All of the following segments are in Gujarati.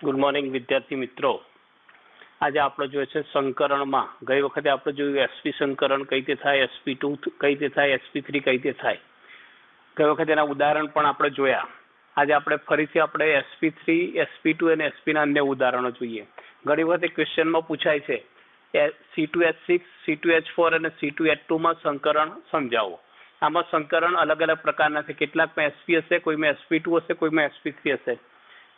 ગુડ મોર્નિંગ વિદ્યાર્થી મિત્રો. આજે આપણે જોઈએ છે સંકરણમાં ગઈ વખતે આપણે જોયું એસપી સંકરણ કઈ રીતે થાય, SP2 કઈ રીતે થાય, SP3 કઈ રીતે થાય. ગઈ વખતે એના ઉદાહરણ પણ આપણે જોયા. આજે આપણે ફરીથી આપણે SP3, SP2 અને SP ના અન્ય ઉદાહરણો જોઈએ. ઘણી વખતે ક્વેશ્ચનમાં પૂછાય છે C2H6, C2H4 અને C2H2 માં સંકરણ સમજાવો. આમાં સંકરણ અલગ અલગ પ્રકારના છે. કેટલાકમાં SP હશે, કોઈમાં SP2 હશે, કોઈમાં SP3 હશે.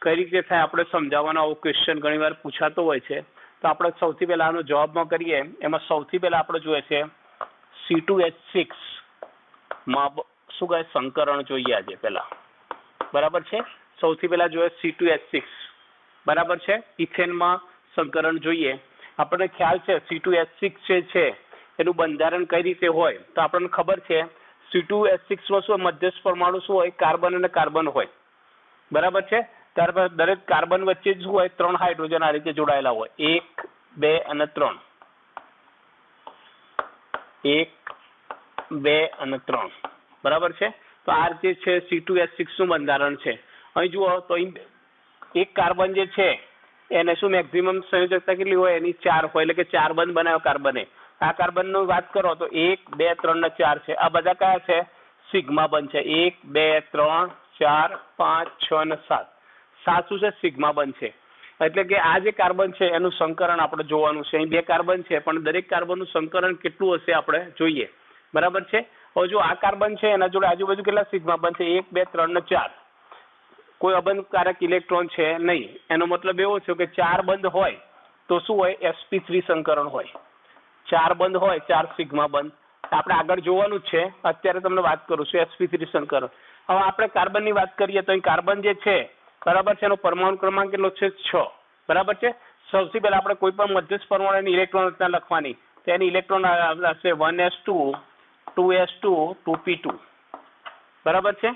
કઈ રીતે થાય આપણે સમજાવવાનો આવો ક્વેશ્ચન ઘણીવાર પૂછાતો હોય છે. તો આપણે સૌથી પહેલા આનો જવાબમાં કરીએ. એમાં સૌથી પહેલા આપણે જોઈએ છે C2H6 માં શું કહે સંકરણ જોઈએ આજે પહેલા. બરાબર છે. સૌથી પહેલા જોઈએ C2H6. બરાબર છે. ઇથેનમાં સંકરણ જોઈએ. આપણને ખ્યાલ છે C2H6 જે છે એનું બંધારણ કઈ રીતે હોય તો આપણને ખબર છે C2H6 માં શું મધ્યસ્થ પરમાણુ શું હોય, કાર્બન અને કાર્બન હોય. બરાબર છે. ત્યારબાદ દરેક કાર્બન વચ્ચે શું હોય, 3 હાઇડ્રોજન આ રીતે જોડાયેલા હોય, 1, 2 અને 3. 1, 2 અને 3. બરાબર છે. તો આ જે છે C2H6 નું બંધારણ છે. અહીં જુઓ તો એક કાર્બન જે છે એને શું મેક્સિમમ સંયોજકતા કેટલી હોય, એની 4 હોય, એટલે કે 4 બંધ બનાવ્યો કાર્બને. આ કાર્બનની વાત કરો તો 1, 2, 3 ને 4 છે. આ બધા કયા છે? સિગ્મા બંધ છે. 1, 2, 3, 4, 5, 6 અને 7. 7 શું છે? સિગ્મા બંધ છે. એટલે કે આ જે કાર્બન છે એનું સંકરણ આપણે જોવાનું છે. અહીં 2 કાર્બન છે પણ દરેક કાર્બનનું સંકરણ કેટલું હશે આપણે જોઈએ. બરાબર છે. હવે જો આ કાર્બન છે એના જોડે આજુબાજુ કેટલા સિગ્મા બંધ છે? 1, 2, 3 ને 4. કોઈ અબંધકારક ઇલેક્ટ્રોન છે નહીં. એનો મતલબ એવો છે કે 4 બંધ હોય તો શું હોય? sp3 સંકરણ હોય. 4 બંધ હોય, 4 સિગ્મા બંધ. આપણે આગળ જોવાનું જ છે. અત્યારે તમને વાત કરું છું sp3 સંકરણ. હવે આપણે કાર્બનની વાત કરીએ તો અહીં કાર્બન જે છે બરાબર છે એનો પરમાણુ ક્રમાંક કેટલો છે? 6. બરાબર છે. સૌથી પહેલા આપણે કોઈ પણ મધ્યસ્થ પરમાણુની ઇલેક્ટ્રોન રચના લખવાની. તો એની ઇલેક્ટ્રોન હશે 1s2, 2s2, 2p2. બરાબર છે.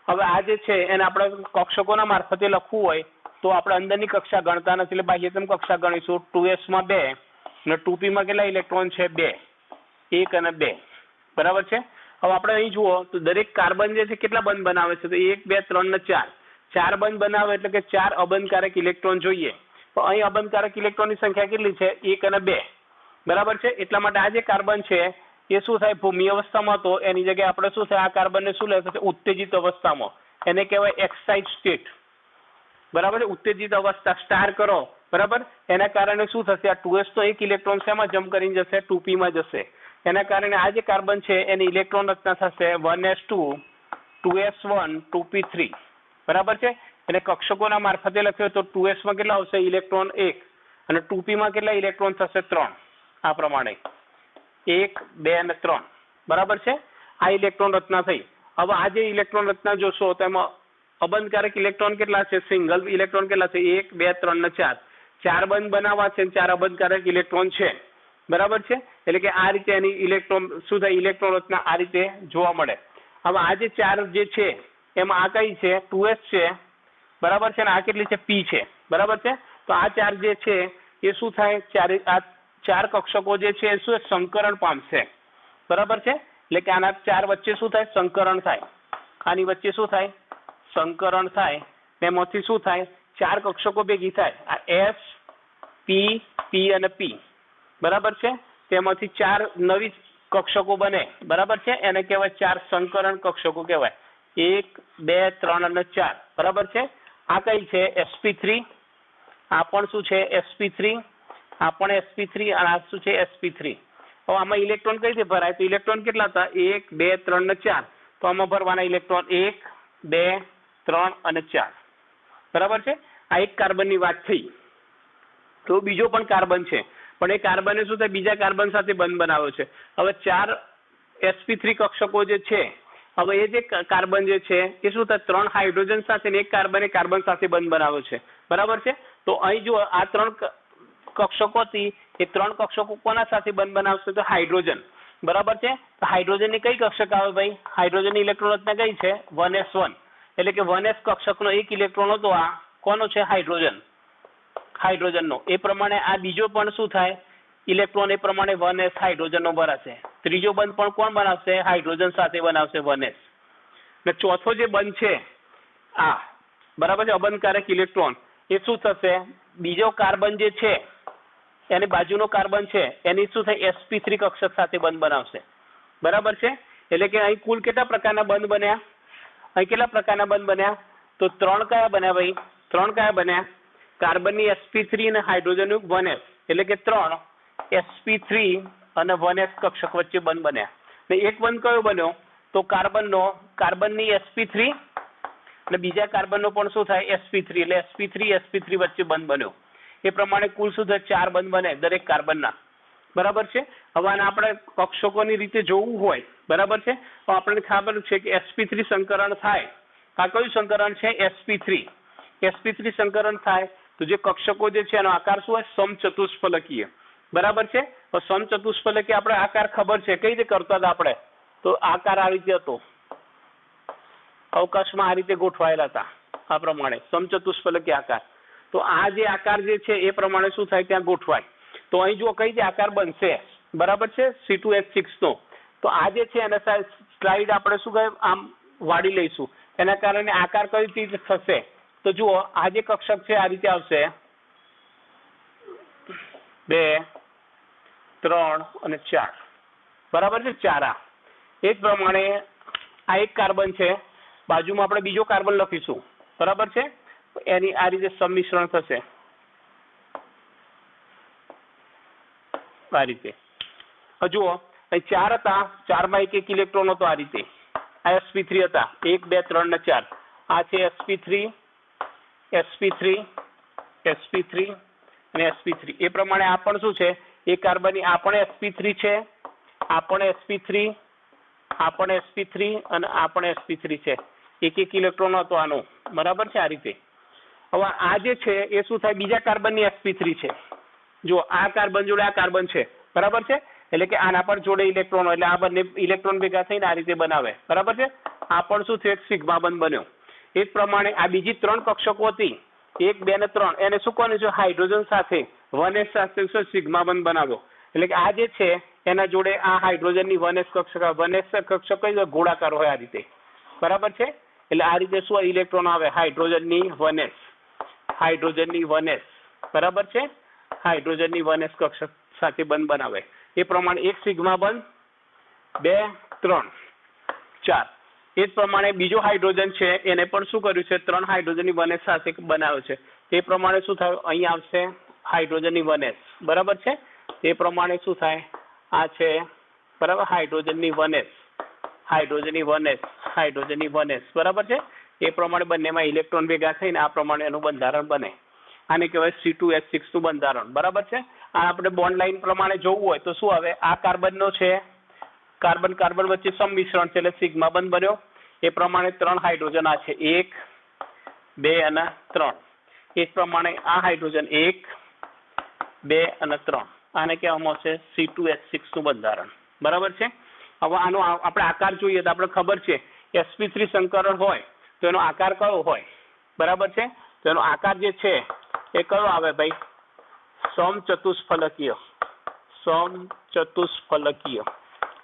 હવે આ જે છે એને આપણે કક્ષકોના મારફતે લખવું હોય તો આપણે અંદરની કક્ષા ગણતા નથી, એટલે બાહ્યતમ કક્ષા ગણીશું. 2s માં 2 અને 2p માં કેટલા ઇલેક્ટ્રોન છે? 2. 1 અને 2. બરાબર છે. હવે આપણે અહીં જુઓ તો દરેક કાર્બન જે છે કેટલા બંધ બનાવે છે? તો 1, 2, 3 ને 4. 4 બંધ બનાવે એટલે કે 4 અબંધકારક ઇલેક્ટ્રોન જોઈએ. તો અહીં અબંધકારક ઇલેક્ટ્રોનની સંખ્યા કેટલી છે? 1 અને 2. બરાબર છે. એટલા માટે આ જે કાર્બન છે એ શું થાય? ભૂમિ અવસ્થામાં તો એની જગ્યાએ આપણે શું થાય? આ કાર્બનને શું લેશે? ઉત્તેજિત અવસ્થામાં. એને કહેવાય એક્સાઇટ સ્ટેટ. બરાબર છે. ઉત્તેજિત અવસ્થા સ્ટાર કરો. બરાબર. એના કારણે શું થશે? આ 2s તો એક ઇલેક્ટ્રોન શેમાં જમ્પ કરીને જશે? 2p માં જશે. એના કારણે આ જે કાર્બન છે એની ઇલેક્ટ્રોન રચના થશે 1s2, 2s1, 2p3. બરાબર છે. અને કક્ષકોના મારફતે લખ્યો તો 2s માં કેટલા આવશે? ઇલેક્ટ્રોન 1 અને 2p માં કેટલા ઇલેક્ટ્રોન થશે? 3. આ પ્રમાણે 1, 2 અને 3. બરાબર છે. આ ઇલેક્ટ્રોન રચના થઈ. હવે આ જે ઇલેક્ટ્રોન રચના જોશો તો એમાં અબંધકારક ઇલેક્ટ્રોન કેટલા છે? સિંગલ ઇલેક્ટ્રોન કેટલા છે? 1, 2, 3 ને 4. 4 બંધ બનાવવા છે, 4 અબંધકારક ઇલેક્ટ્રોન છે. બરાબર છે. એટલે કે આ રીતે એની ઇલેક્ટ્રોન શું થાય? ઇલેક્ટ્રોન રચના આ રીતે જોવા મળે. હવે આ જે 4 જે છે એમાં આ કઈ છે? 2s છે. બરાબર છે. અને આ કેટલી છે? p છે. બરાબર છે. તો આ 4 જે છે એ શું થાય? આ 4 કક્ષકો જે છે એ શું સંકરણ પામશે. બરાબર છે. એટલે કે આના 4 વચ્ચે શું થાય? સંકરણ થાય. આની વચ્ચે શું થાય? સંકરણ થાય. એમાંથી શું થાય? 4 કક્ષકો ભેગી થાય. આ s, p, p અને p. બરાબર છે. તેમાંથી 4 નવી કક્ષકો બને. બરાબર છે. એને કહેવાય 4 સંકરણ કક્ષકો કહેવાય. 1, 2, 3 અને 4. બરાબર છે. આ કઈ છે? sp3. આ પણ શું છે? sp3. આ પણ sp3 અને આ શું છે? sp3. હવે આમાં ઇલેક્ટ્રોન કઈ રીતે ભરાય? તો ઇલેક્ટ્રોન કેટલા હતા? 1, 2, 3 ને 4. તો આમાં ભરવાના ઇલેક્ટ્રોન 1, 2, 3 અને 4. બરાબર છે. આ એક કાર્બનની વાત થઈ. તો બીજો પણ કાર્બન છે પણ એ કાર્બને શું થાય? બીજા કાર્બન સાથે બંધ બનાવ્યો છે. હવે 4 sp3 કક્ષકો જે છે, હવે એ જે કાર્બન જે છે એ શું થાય? 3 હાઇડ્રોજન સાથે ને એક કાર્બને કાર્બન સાથે બંધ બનાવ્યો છે. બરાબર છે. તો અહીં જો આ 3 કક્ષકોથી એ 3 કક્ષકો કોના સાથે બંધ બનાવશે? તો હાઇડ્રોજન. બરાબર છે. તો હાઇડ્રોજનની કઈ કક્ષક આવે ભાઈ? હાઇડ્રોજનની ઇલેક્ટ્રોન રચના કઈ છે? 1s1. એટલે કે 1s કક્ષકનો એક ઇલેક્ટ્રોન હતો. આ કોનો છે? હાઇડ્રોજન. હાઇડ્રોજનનો. એ પ્રમાણે આ બીજો પણ શું થાય? ઇલેક્ટ્રોન એ પ્રમાણે 1s હાઇડ્રોજનનો ભરાશે. ત્રીજો બંધ પણ કોણ બનાવશે? હાઇડ્રોજન સાથે બનાવશે 1s. ને ચોથો જે બંધ છે આ બરાબર છે અબંધકારક ઇલેક્ટ્રોન એ શું થશે, બીજો કાર્બન જે છે એની બાજુનો કાર્બન છે એની શું થાય, sp3 કક્ષક સાથે બંધ બનાવશે. બરાબર છે. એટલે કે અહીં કુલ કેટલા પ્રકારના બંધ બન્યા, અહીં કેટલા પ્રકારના બંધ બન્યા, તો 3 કયા બન્યા ભાઈ, 3 કયા બન્યા, કાર્બનની sp3 અને હાઇડ્રોજનનું 1s, એટલે કે 3 sp3 અને 1s કક્ષક વચ્ચે બંધ બન્યા. ને એક બંધ કયો બન્યો, તો કાર્બનની sp3 અને બીજા કાર્બનનો પણ શું થાય, sp3, એટલે sp3 વચ્ચે બંધ બન્યો. એ પ્રમાણે કુલ શું થાય, 4 બંધ બને દરેક કાર્બનના. બરાબર છે. હવે આને આપણે કક્ષકોની રીતે જોવું હોય, બરાબર છે, તો આપણને ખબર છે કે sp3 સંકરણ થાય. આ કયું સંકરણ છે, sp3 સંકરણ થાય તો જે કક્ષકો જે છે એનો આકાર શું હોય, સમચતુષ્ફલકીય. બરાબર છે. તો સમચતુષ્ફલકીય આપણે આકાર ખબર છે, કઈ રીતે કરતા હતા આપણે, તો આકાર આ રીતે હતો, અવકાશમાં આ રીતે ગોઠવાયેલા હતા, આ પ્રમાણે સમચતુષ્ફલકીય આકાર. તો આ જે આકાર જે છે એ પ્રમાણે શું થાય, ત્યાં ગોઠવાય. તો અહીં જો કઈ જે આકાર બનશે, બરાબર છે, C2H6 નો, તો આ જે છે એના સ્લાઇડ આપણે શું કહે, આમ વાળી લઈશું. એના કારણે આકાર કઈ રીતે થશે, તો જુઓ આ જે કક્ષક છે આ રીતે આવશે, 2, 3 અને 4. બરાબર છે, 4. એ જ પ્રમાણે આ એક કાર્બન છે, બાજુમાં આપણે બીજો કાર્બન લખીશું. બરાબર છે. એની આ રીતે સંમિશ્રણ થશે, આ રીતે. જુઓ અહીં 4 હતા, 4માં એક ઇલેક્ટ્રોન હતો, આ રીતે. આ sp3 હતા, 1, 2, 3 ને 4. આ છે sp3 અને sp3. એ પ્રમાણે આ પણ શું છે, એ કાર્બનની આ પણ sp3 છે, આ પણ sp3, આ પણ sp3 અને આ પણ sp3 છે. એક ઇલેક્ટ્રોન હતો આનો. બરાબર છે, આ રીતે. હવે આ જે છે એ શું થાય, બીજા કાર્બનની sp3 છે. જો આ કાર્બન જોડે આ કાર્બન છે, બરાબર છે, એટલે કે આના પર જોડે ઇલેક્ટ્રોન, એટલે આ બંને ઇલેક્ટ્રોન ભેગા થઈને આ રીતે બનાવે. બરાબર છે. આ પણ શું થયું, એક સિગ્મા બંધ બન્યો. એ જ પ્રમાણે આ બીજી 3 કક્ષકો હતી, 1, 2 ને 3, એને શું કરવાનું છે, હાઇડ્રોજન સાથે 1s સાથે સિગ્મા બંધ બનાવ્યો. એટલે કે આ જે છે એના જોડે આ હાઇડ્રોજનની 1s કક્ષક કઈ ગોળાકાર હોય આ રીતે. બરાબર છે. એટલે આ રીતે શું ઇલેક્ટ્રોન આવે, હાઇડ્રોજનની 1s. બરાબર છે. હાઇડ્રોજનની 1s કક્ષક સાથે બંધ બનાવે. એ પ્રમાણે એક સિગ્મા બંધ, 2, 3, 4. એ જ પ્રમાણે બીજો હાઇડ્રોજન છે એને પણ શું કર્યું છે, 3 હાઇડ્રોજનની 1s સાથે બનાવ્યો છે. તે પ્રમાણે શું થાય, અહીં આવશે હાઇડ્રોજનની 1s. બરાબર છે. તે પ્રમાણે શું થાય, આ છે બરાબર, હાઇડ્રોજનની 1s. બરાબર છે. એ પ્રમાણે બંનેમાં ઇલેક્ટ્રોન ભેગા થઈને આ પ્રમાણે એનું બંધારણ બને. આને કહેવાય C2H6 નું બંધારણ. બરાબર છે. આ આપણે બોન્ડ લાઈન પ્રમાણે જોવું હોય તો શું આવે, આ કાર્બનનો છે, કાર્બન વચ્ચે સંમિશ્રણ છે એટલે સિગ્મા બંધ બન્યો. એ પ્રમાણે 3 હાઇડ્રોજન આ છે, 1, 2 અને 3. એ જ પ્રમાણે આ હાઇડ્રોજન 1, 2 અને 3. આને કહેવામાં આવશે C2H6 નું બંધારણ. બરાબર છે. હવે આનો આપણે આકાર જોઈએ તો આપણે ખબર છે sp3 સંકરણ હોય તો એનો આકાર કયો હોય. બરાબર છે. તો એનો આકાર જે છે એ કયો આવે ભાઈ, સમચતુષ્ફલકીય.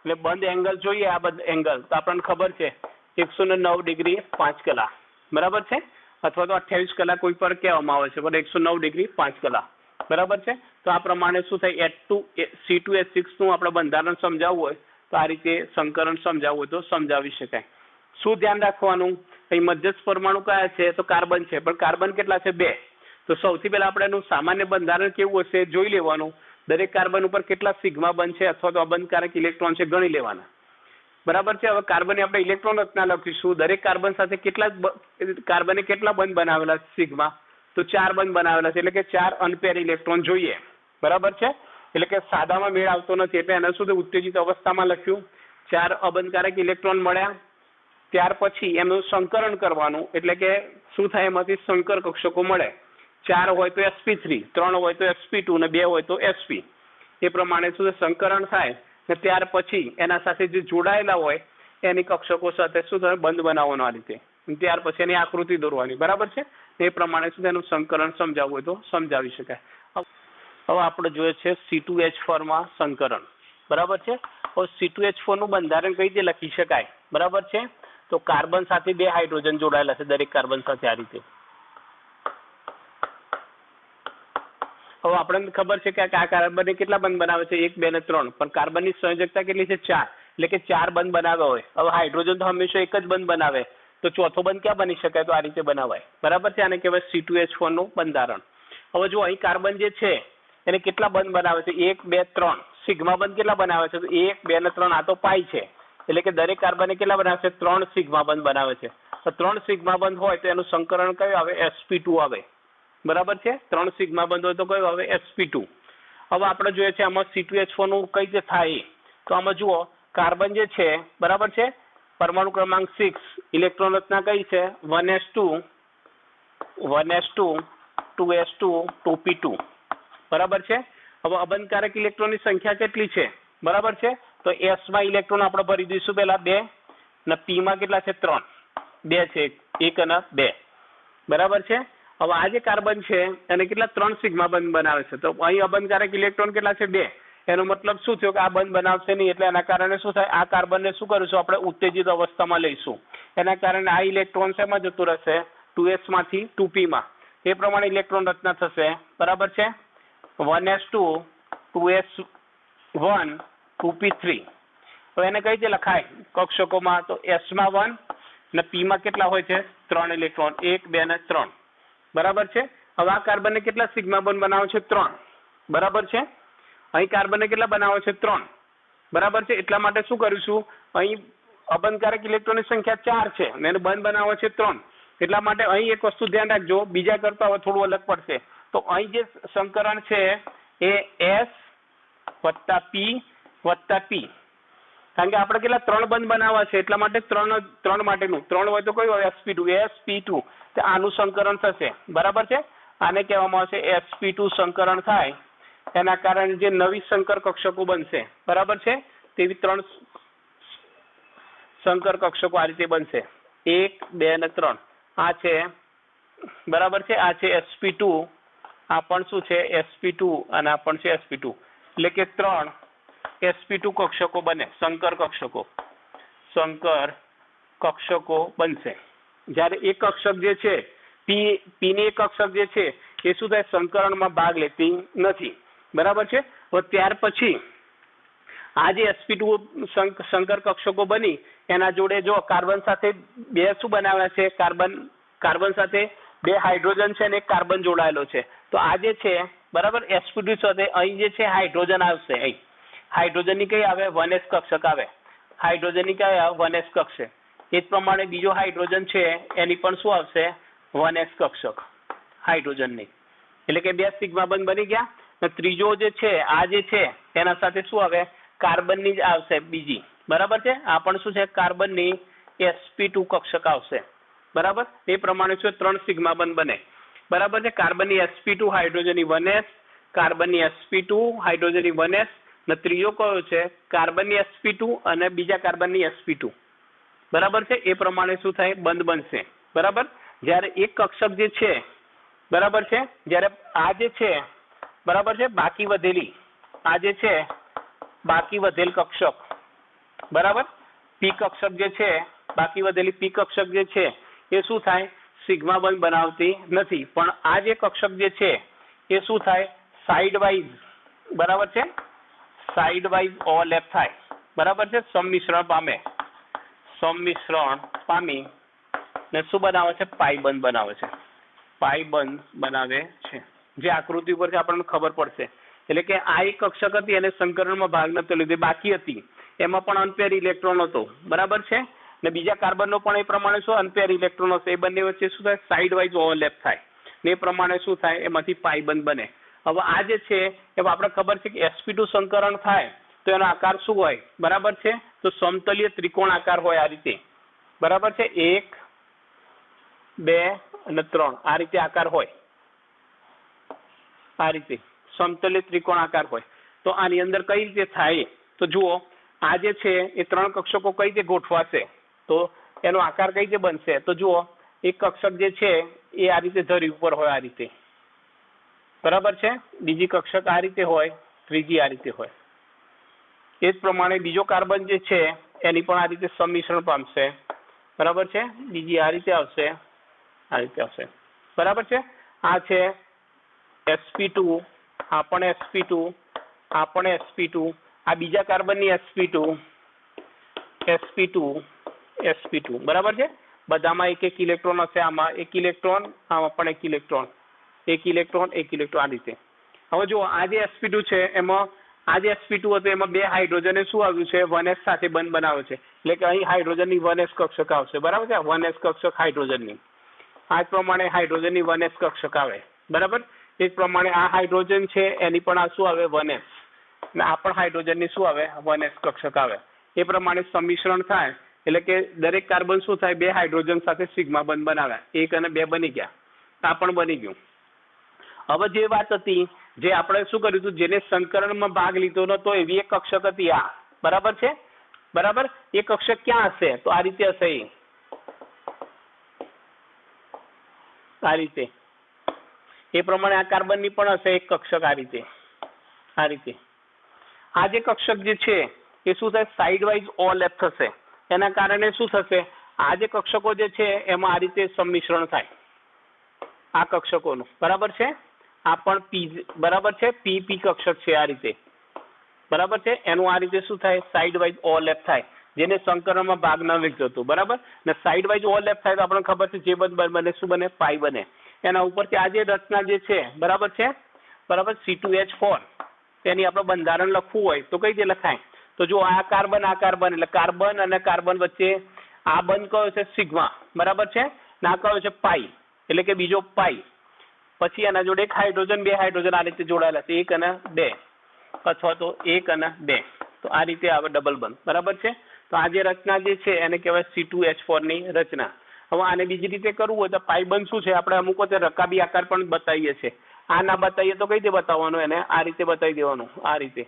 એટલે બંધ એંગલ જોઈએ, આ બંધ એંગલ તો આપણને ખબર છે 109 ડિગ્રી 5 કલાક. બરાબર છે. અથવા તો 28 કલાક કોઈ પર કહેવામાં આવે છે, પણ 109 ડિગ્રી 5 કલાક. બરાબર છે. તો આ પ્રમાણે શું થાય, C2H6 નું આપણે બંધારણ સમજાવવું હોય તો આ રીતે સંકરણ સમજાવવું હોય તો સમજાવી શકાય. શું ધ્યાન રાખવાનું, અહીં મધ્યસ્થ પરમાણુ કયા છે, તો કાર્બન છે, પણ કાર્બન કેટલા છે, 2. તો સૌથી પહેલા આપણે એનું સામાન્ય બંધારણ કેવું હશે જોઈ લેવાનું. દરેક કાર્બન ઉપર કેટલા સિગ્મા બંધ છે અથવા તો અબંધકારક ઇલેક્ટ્રોન છે ગણી લેવાના. બરાબર છે. હવે કાર્બનની આપણે ઇલેક્ટ્રોન રચના લખીશું, દરેક કાર્બન સાથે કાર્બને કેટલા બંધ બનાવેલા સિગ્મા, તો 4 બંધ બનાવેલા છે, એટલે કે 4 અનપેર ઇલેક્ટ્રોન જોઈએ. બરાબર છે. એટલે કે સાદામાં મેળ આવતો નથી એટલે એના સુધી ઉત્તેજિત અવસ્થામાં લખ્યું, 4 અબંધકારક ઇલેક્ટ્રોન મળ્યા. ત્યાર પછી એમનું સંકરણ કરવાનું, એટલે કે શું થાય, એમાંથી સંકર કક્ષકો મળે. 4 હોય તો sp3, 3 હોય તો sp2 અને 2 હોય તો sp. એ પ્રમાણે શું સંકરણ થાય ને ત્યાર પછી એના સાથે જે જોડાયેલા હોય એની કક્ષકો સાથે શું થાય, બંધ બનાવવાનો આ રીતે. ત્યાર પછી એની આકૃતિ દોરવાની. બરાબર છે. એ પ્રમાણે શું એનું સંકરણ સમજાવવું હોય તો સમજાવી શકાય. હવે આપણે જોઈએ છે C2H4 માં સંકરણ. બરાબર છે. હવે C2H4 નું બંધારણ કઈ રીતે લખી શકાય. બરાબર છે. તો કાર્બન સાથે 2 હાઇડ્રોજન જોડાયેલા છે, દરેક કાર્બન સાથે આ રીતે. હવે આપણને ખબર છે કે આ કાર્બન કેટલા બંધ બનાવે છે 1 2 અને 3 પણ કાર્બનની સંયોજકતા કેટલી છે 4 એટલે કે 4 બંધ બનાવ્યા હોય. હવે હાઇડ્રોજન તો હંમેશા એક જ બંધ બનાવે તો ચોથો બંધ ક્યાં બની શકાય તો આ રીતે બનાવાય બરાબર છે. આને કહેવાય C2H4 નું બંધારણ. હવે જો અહીં કાર્બન જે છે એને કેટલા બંધ બનાવે છે 1 2 3 સિગ્મા બંધ કેટલા બનાવે છે તો 1 2 અને 3 આ તો પાઈ છે એટલે કે દરેક કાર્બને કેટલા બનાવે છે 3 સિગ્મા બંધ બનાવે છે. તો 3 સિગ્મા બંધ હોય તો એનું સંકરણ કયું આવે sp2 આવે બરાબર છે. 3 સિગ્મા બંધ હોય તો કયું આવે sp2. હવે આપણે જોઈએ છે આમાં C2H4 નું કઈ રીતે થાય તો આમાં જુઓ કાર્બન જે છે બરાબર છે પરમાણુ ક્રમાંક 6 ઇલેક્ટ્રોન રચના કઈ છે 1s2 1s2 2s2 2p2 બરાબર છે. હવે અબંધકારક ઇલેક્ટ્રોનની સંખ્યા કેટલી છે બરાબર છે તો s માં ઇલેક્ટ્રોન આપણે ભરી દઈશું પહેલા 2 અને p માં કેટલા છે 3 2 છે 1 અને 2 બરાબર છે. હવે આ જે કાર્બન છે એને કેટલા 3 સિગ્મા બંધ બનાવે છે તો અહીં અબંધકારક ઇલેક્ટ્રોન કેટલા છે 2 એનો મતલબ શું થયો કે આ બંધ બનાવશે નહીં એટલે એના કારણે શું થાય આ કાર્બનને શું કરીશું આપણે ઉત્તેજિત અવસ્થામાં લઈશું. એના કારણે આ ઇલેક્ટ્રોન શેમાં જતું રહેશે 2s માંથી 2p માં એ પ્રમાણે ઇલેક્ટ્રોન રચના થશે બરાબર છે 1s2 2s1 2p3. તો એને કઈ રીતે લખાય કક્ષકોમાં તો s માં 1 અને p માં કેટલા હોય છે 3 ઇલેક્ટ્રોન 1 2 અને 3 બરાબર છે. હવે આ કાર્બનને કેટલા સિગ્મા બંધ બનાવે છે 3 બરાબર છે. અહીં કાર્બનને કેટલા બનાવે છે 3 બરાબર છે. એટલા માટે શું કરીશું અહીં અબંધકારક ઇલેક્ટ્રોનની સંખ્યા 4 છે અને એને બંધ બનાવે છે 3 એટલા માટે અહીં એક વસ્તુ ધ્યાન રાખજો બીજા કરતા હવે થોડું અલગ પડશે તો અહીં જે સંકરણ છે એ s + p + p કારણ કે આપણે કેટલા 3 બંધ બનાવવા છે એટલા માટે 3 માટેનું 3 હોય તો કયું હોય sp2 તો આનું સંકરણ થશે બરાબર છે. આને કહેવામાં આવશે sp2 સંકરણ થાય એના કારણે જે નવી સંકર કક્ષકો બનશે બરાબર છે તેવી 3 સંકર કક્ષકો આ રીતે બનશે 1 2 અને 3 આ છે બરાબર છે. આ છે sp2 આ પણ શું છે sp2 અને આ પણ છે sp2 એટલે કે 3 sp2 કક્ષકો બને સંકર કક્ષકો બનશે. જ્યારે એક કક્ષક જે છે p ની એક કક્ષક જે છે એ શું થાય સંકરણમાં ભાગ લેતી નથી બરાબર છે. તો ત્યાર પછી આ જે sp2 સંકર કક્ષકો બની એના જોડે જો કાર્બન સાથે બે શું બનાવ્યા છે કાર્બન સાથે 2 હાઇડ્રોજન છે અને એક કાર્બન જોડાયેલો છે તો આ જે છે બરાબર sp2 સાથે અહીં જે છે હાઇડ્રોજન આવશે. અહીં હાઇડ્રોજનની કઈ આવે 1s કક્ષક આવે હાઇડ્રોજનની કઈ આવે 1s કક્ષક. એ જ પ્રમાણે બીજો હાઇડ્રોજન છે એની પણ શું આવશે 1s કક્ષક હાઇડ્રોજનની એટલે કે 2 સિગ્મા બંધ બની ગયા. ત્રીજો જે છે આ જે છે એના સાથે શું આવે કાર્બનની જ આવશે બીજી બરાબર છે. આ પણ શું છે કાર્બનની sp2 કક્ષક આવશે બરાબર. એ પ્રમાણે શું 3 સિગ્મા બંધ બને બરાબર છે. કાર્બનની sp2 હાઇડ્રોજનની 1s કાર્બનની sp2 હાઇડ્રોજનની 1s અને ત્રીજો કયો છે કાર્બનની sp2 અને બીજા કાર્બનની sp2 બરાબર છે. એ પ્રમાણે શું થાય બંધ બનશે બરાબર. જ્યારે એક કક્ષક જે છે બરાબર છે જ્યારે આ જે છે બરાબર છે બાકી વધેલી આ જે છે બાકી વધેલ કક્ષક બરાબર p કક્ષક જે છે બાકી વધેલી p કક્ષક જે છે એ શું થાય સિગ્મા બંધ બનાવતી નથી પણ આ જે કક્ષક જે છે એ શું થાય સાઇડ વાઇઝ બરાબર છે સાઇડ વાઇઝ ઓવરલેપ થાય બરાબર છે સંમિશ્રણ પામી ને શું બનાવે છે પાઈ બંધ બનાવે છે પાઈ બંધ બનાવે છે જે આકૃતિ ઉપરથી આપણને ખબર પડશે. એટલે કે આ એક કક્ષક હતી એને સંકરણમાં ભાગ નતો લીધો બાકી હતી એમાં પણ અનપેર ઇલેક્ટ્રોન હતો બરાબર છે ને બીજા કાર્બનનો પણ એ પ્રમાણે શું અનપેર ઇલેક્ટ્રોન હશે એ બંને વચ્ચે શું થાય સાઇડ વાઇઝ ઓવરલેપ થાય ને એ પ્રમાણે શું થાય એમાંથી પાઈ બંધ બને. હવે આ જે છે એમાં આપણે ખબર છે કે sp2 સંકરણ થાય તો એનો આકાર શું હોય બરાબર છે તો સમતલીય ત્રિકોણ આકાર હોય આ રીતે બરાબર છે 1 2 અને 3 આ રીતે આકાર હોય આ રીતે સમતલીય ત્રિકોણ આકાર હોય. તો આની અંદર કઈ રીતે થાય તો જુઓ આ જે છે એ 3 કક્ષકો કઈ રીતે ગોઠવાશે તો એનો આકાર કઈ રીતે બનશે તો જુઓ એક કક્ષક જે છે એ આ રીતે ધરી ઉપર હોય આ રીતે બરાબર છે. બીજી કક્ષક આ રીતે હોય ત્રીજી આ રીતે હોય. એ જ પ્રમાણે બીજો કાર્બન જે છે એની પણ આ રીતે સંમિશ્રણ પામશે બરાબર છે. બીજી આ રીતે આવશે બરાબર છે. આ છે sp2 આ પણ sp2, આ પણ sp2, આ બીજા કાર્બનની sp2, sp2, બરાબર છે. બધામાં એક એક ઇલેક્ટ્રોન હશે, આમાં એક ઇલેક્ટ્રોન, આમાં પણ એક ઇલેક્ટ્રોન, એક ઇલેક્ટ્રોન, એક ઇલેક્ટ્રોન, આ રીતે. હવે જો આ જે sp2 છે એમાં આ જે sp2 હતો એમાં બે હાઇડ્રોજન શું આવ્યું છે 1s સાથે બંધ બનાવ્યો છે, એટલે કે અહીં હાઇડ્રોજનની 1s કક્ષક આવશે, બરાબર છે. 1s કક્ષક હાઇડ્રોજનની આ પ્રમાણે હાઇડ્રોજનની 1s કક્ષક આવે, બરાબર. એ જ પ્રમાણે આ હાઇડ્રોજન છે એની પણ આ શું આવે 1s, અને આ પણ હાઇડ્રોજનની શું આવે 1s કક્ષક આવે. એ પ્રમાણે સંમિશ્રણ થાય એટલે કે દરેક કાર્બન શું થાય, બે હાઇડ્રોજન સાથે સિગ્મા બંધ બનાવ્યા, 1 અને 2 બની ગયા, આ પણ બની ગયું. હવે જે વાત હતી જે આપણે શું કર્યું હતું, જેને સંકરણમાં ભાગ લીધો નતો એવી એક કક્ષક હતી આ, બરાબર છે. બરાબર, એ કક્ષક ક્યાં હશે, તો આ રીતે હશે, આ રીતે. એ પ્રમાણે આ કાર્બનની પણ હશે એક કક્ષક આ રીતે, આ રીતે. આ જે કક્ષક જે છે એ શું થાય, સાઇડ વાઇઝ ઓવરલેપ થશે. એના કારણે શું થશે, આ જે કક્ષકો જે છે એમાં આ રીતે સંમિશ્રણ થાય આ કક્ષકોનું, બરાબર છે. આ પણ પી, બરાબર છે, પી પી કક્ષક છે આ રીતે, બરાબર છે. એનું આ રીતે શું થાય, સાઇડ વાઇઝ ઓવરલેપ થાય, જેને સંકરણમાં ભાગ ન લીધો હતો, બરાબર. ને સાઇડ વાઇઝ ઓવરલેપ થાય તો આપણને ખબર છે જે બને શું બને, પાઈ બને. એના ઉપરથી આ જે રચના જે છે, બરાબર છે, બરાબર, C2H4 તેની આપણે બંધારણ લખવું હોય તો કઈ રીતે લખાય, તો જો આ કાર્બન એટલે કાર્બન અને કાર્બન વચ્ચે આ બંધ કયો છે સિગ્મા, બરાબર છે, ના કયો છે પાઈ, એટલે કે બીજો પાઈ. પછી એના જોડે એક હાઇડ્રોજન, બે હાઇડ્રોજન આ રીતે જોડાયેલા છે, 1 અને 2 અથવા તો 1 અને 2, તો આ રીતે આવે ડબલ બંધ, બરાબર છે. તો આ જે રચના જે છે એને કહેવાય C2H4 ની રચના. હવે આને બીજી રીતે કરવું હોય તો પાઈ બંધ શું છે, આપણે અમુક વખતે રકાબી આકાર પણ બતાવીએ છીએ. આ ના બતાવીએ તો કઈ રીતે બતાવવાનું, એને આ રીતે બતાવી દેવાનું, આ રીતે,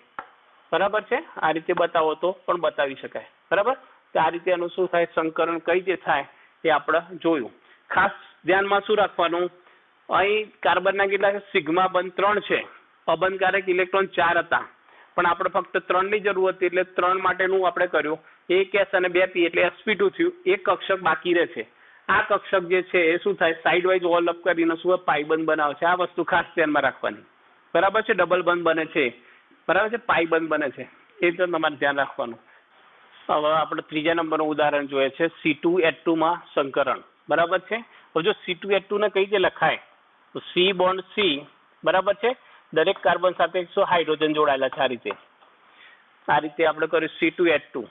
બરાબર છે. આ રીતે બતાવો તો પણ બતાવી શકાય, બરાબર. તો આ રીતે એનું શું થાય, સંકરણ કઈ રીતે થાય એ આપણે જોયું. ખાસ ધ્યાનમાં શું રાખવાનું, અહીં કાર્બનના કેટલા છે, સિગ્મા બંધ 3 છે, અબંધકારક ઇલેક્ટ્રોન 4 હતા, પણ આપણે ફક્ત 3 ની જરૂર હતી એટલે 3 માટેનું આપણે કર્યું, 1s અને 2p એટલે sp2 થયું, એક કક્ષક બાકી રહે છે. આ કક્ષક જે છે એ શું થાય, સાઇડ વાઇઝ ઓવરલેપ કરીને શું પાઈ બંધ બનાવે છે. આ વસ્તુ ખાસ ધ્યાનમાં રાખવાની, બરાબર છે. ડબલ બંધ બને છે, બરાબર છે, પાઈ બંધ બને છે, એ તો તમારે ધ્યાન રાખવાનું. હવે આપણે ત્રીજા નંબરનું ઉદાહરણ જોઈએ છે C2H2 માં સંકરણ, બરાબર છે. હવે જો C2H2 ને કઈ રીતે લખાય, તો C બોન્ડ C, બરાબર છે, દરેક કાર્બન સાથે 100 હાઇડ્રોજન જોડાયેલા છે, આ રીતે આપણે કર્યું C2H2,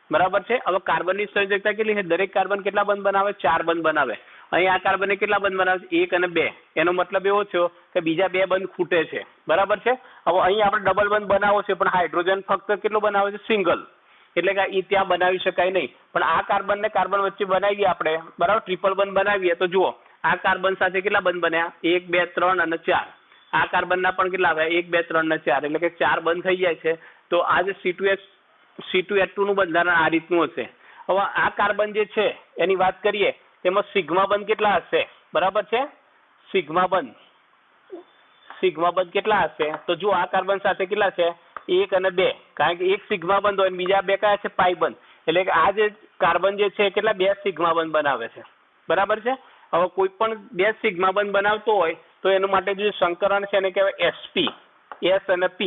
બરાબર છે. હવે કાર્બનની સંયોજકતા કેટલી છે, દરેક કાર્બન કેટલા બંધ બનાવે, 4 બંધ બનાવે. અહીં આ કાર્બનને કેટલા બંધ બનાવે છે, 1 અને 2. એનો મતલબ એવો થયો કે બીજા 2 બંધ ખૂટે છે, બરાબર છે. હવે અહીં આપણે ડબલ બંધ બનાવો છે પણ હાઇડ્રોજન ફક્ત કેટલો બનાવે છે, સિંગલ, એટલે કે એ ત્યાં બનાવી શકાય નહીં. પણ આ કાર્બન ને કાર્બન વચ્ચે બનાવીએ આપણે, બરાબર, ટ્રિપલ બંધ બનાવીએ તો જુઓ આ કાર્બન સાથે કેટલા બંધ બન્યા, 1 2 3 અને 4. આ કાર્બનના પણ કેટલા આવ્યા, 1 2 3 અને 4, એટલે કે 4 બંધ થઈ જાય છે. તો આ જે C2H2 નું બંધારણ આ રીતનું હશે. હવે આ કાર્બન જે છે એની વાત કરીએ તેમાં સિગ્મા બંધ કેટલા હશે, બરાબર છે. સિગ્મા બંધ કેટલા હશે, તો જો આ કાર્બન સાથે કેટલા છે, 1 અને 2, કારણ કે એક સિગ્મા બંધ હોય બીજા 2 કયા છે, પાઈ બંધ, એટલે કે આ જે કાર્બન જે છે કેટલા 2 સિગ્મા બંધ બનાવે છે, બરાબર છે. હવે કોઈ પણ 2 સિગ્મા બંધ બનાવતો હોય તો એના માટે જે સંકરણ છે એને કહેવાય sp, s અને p,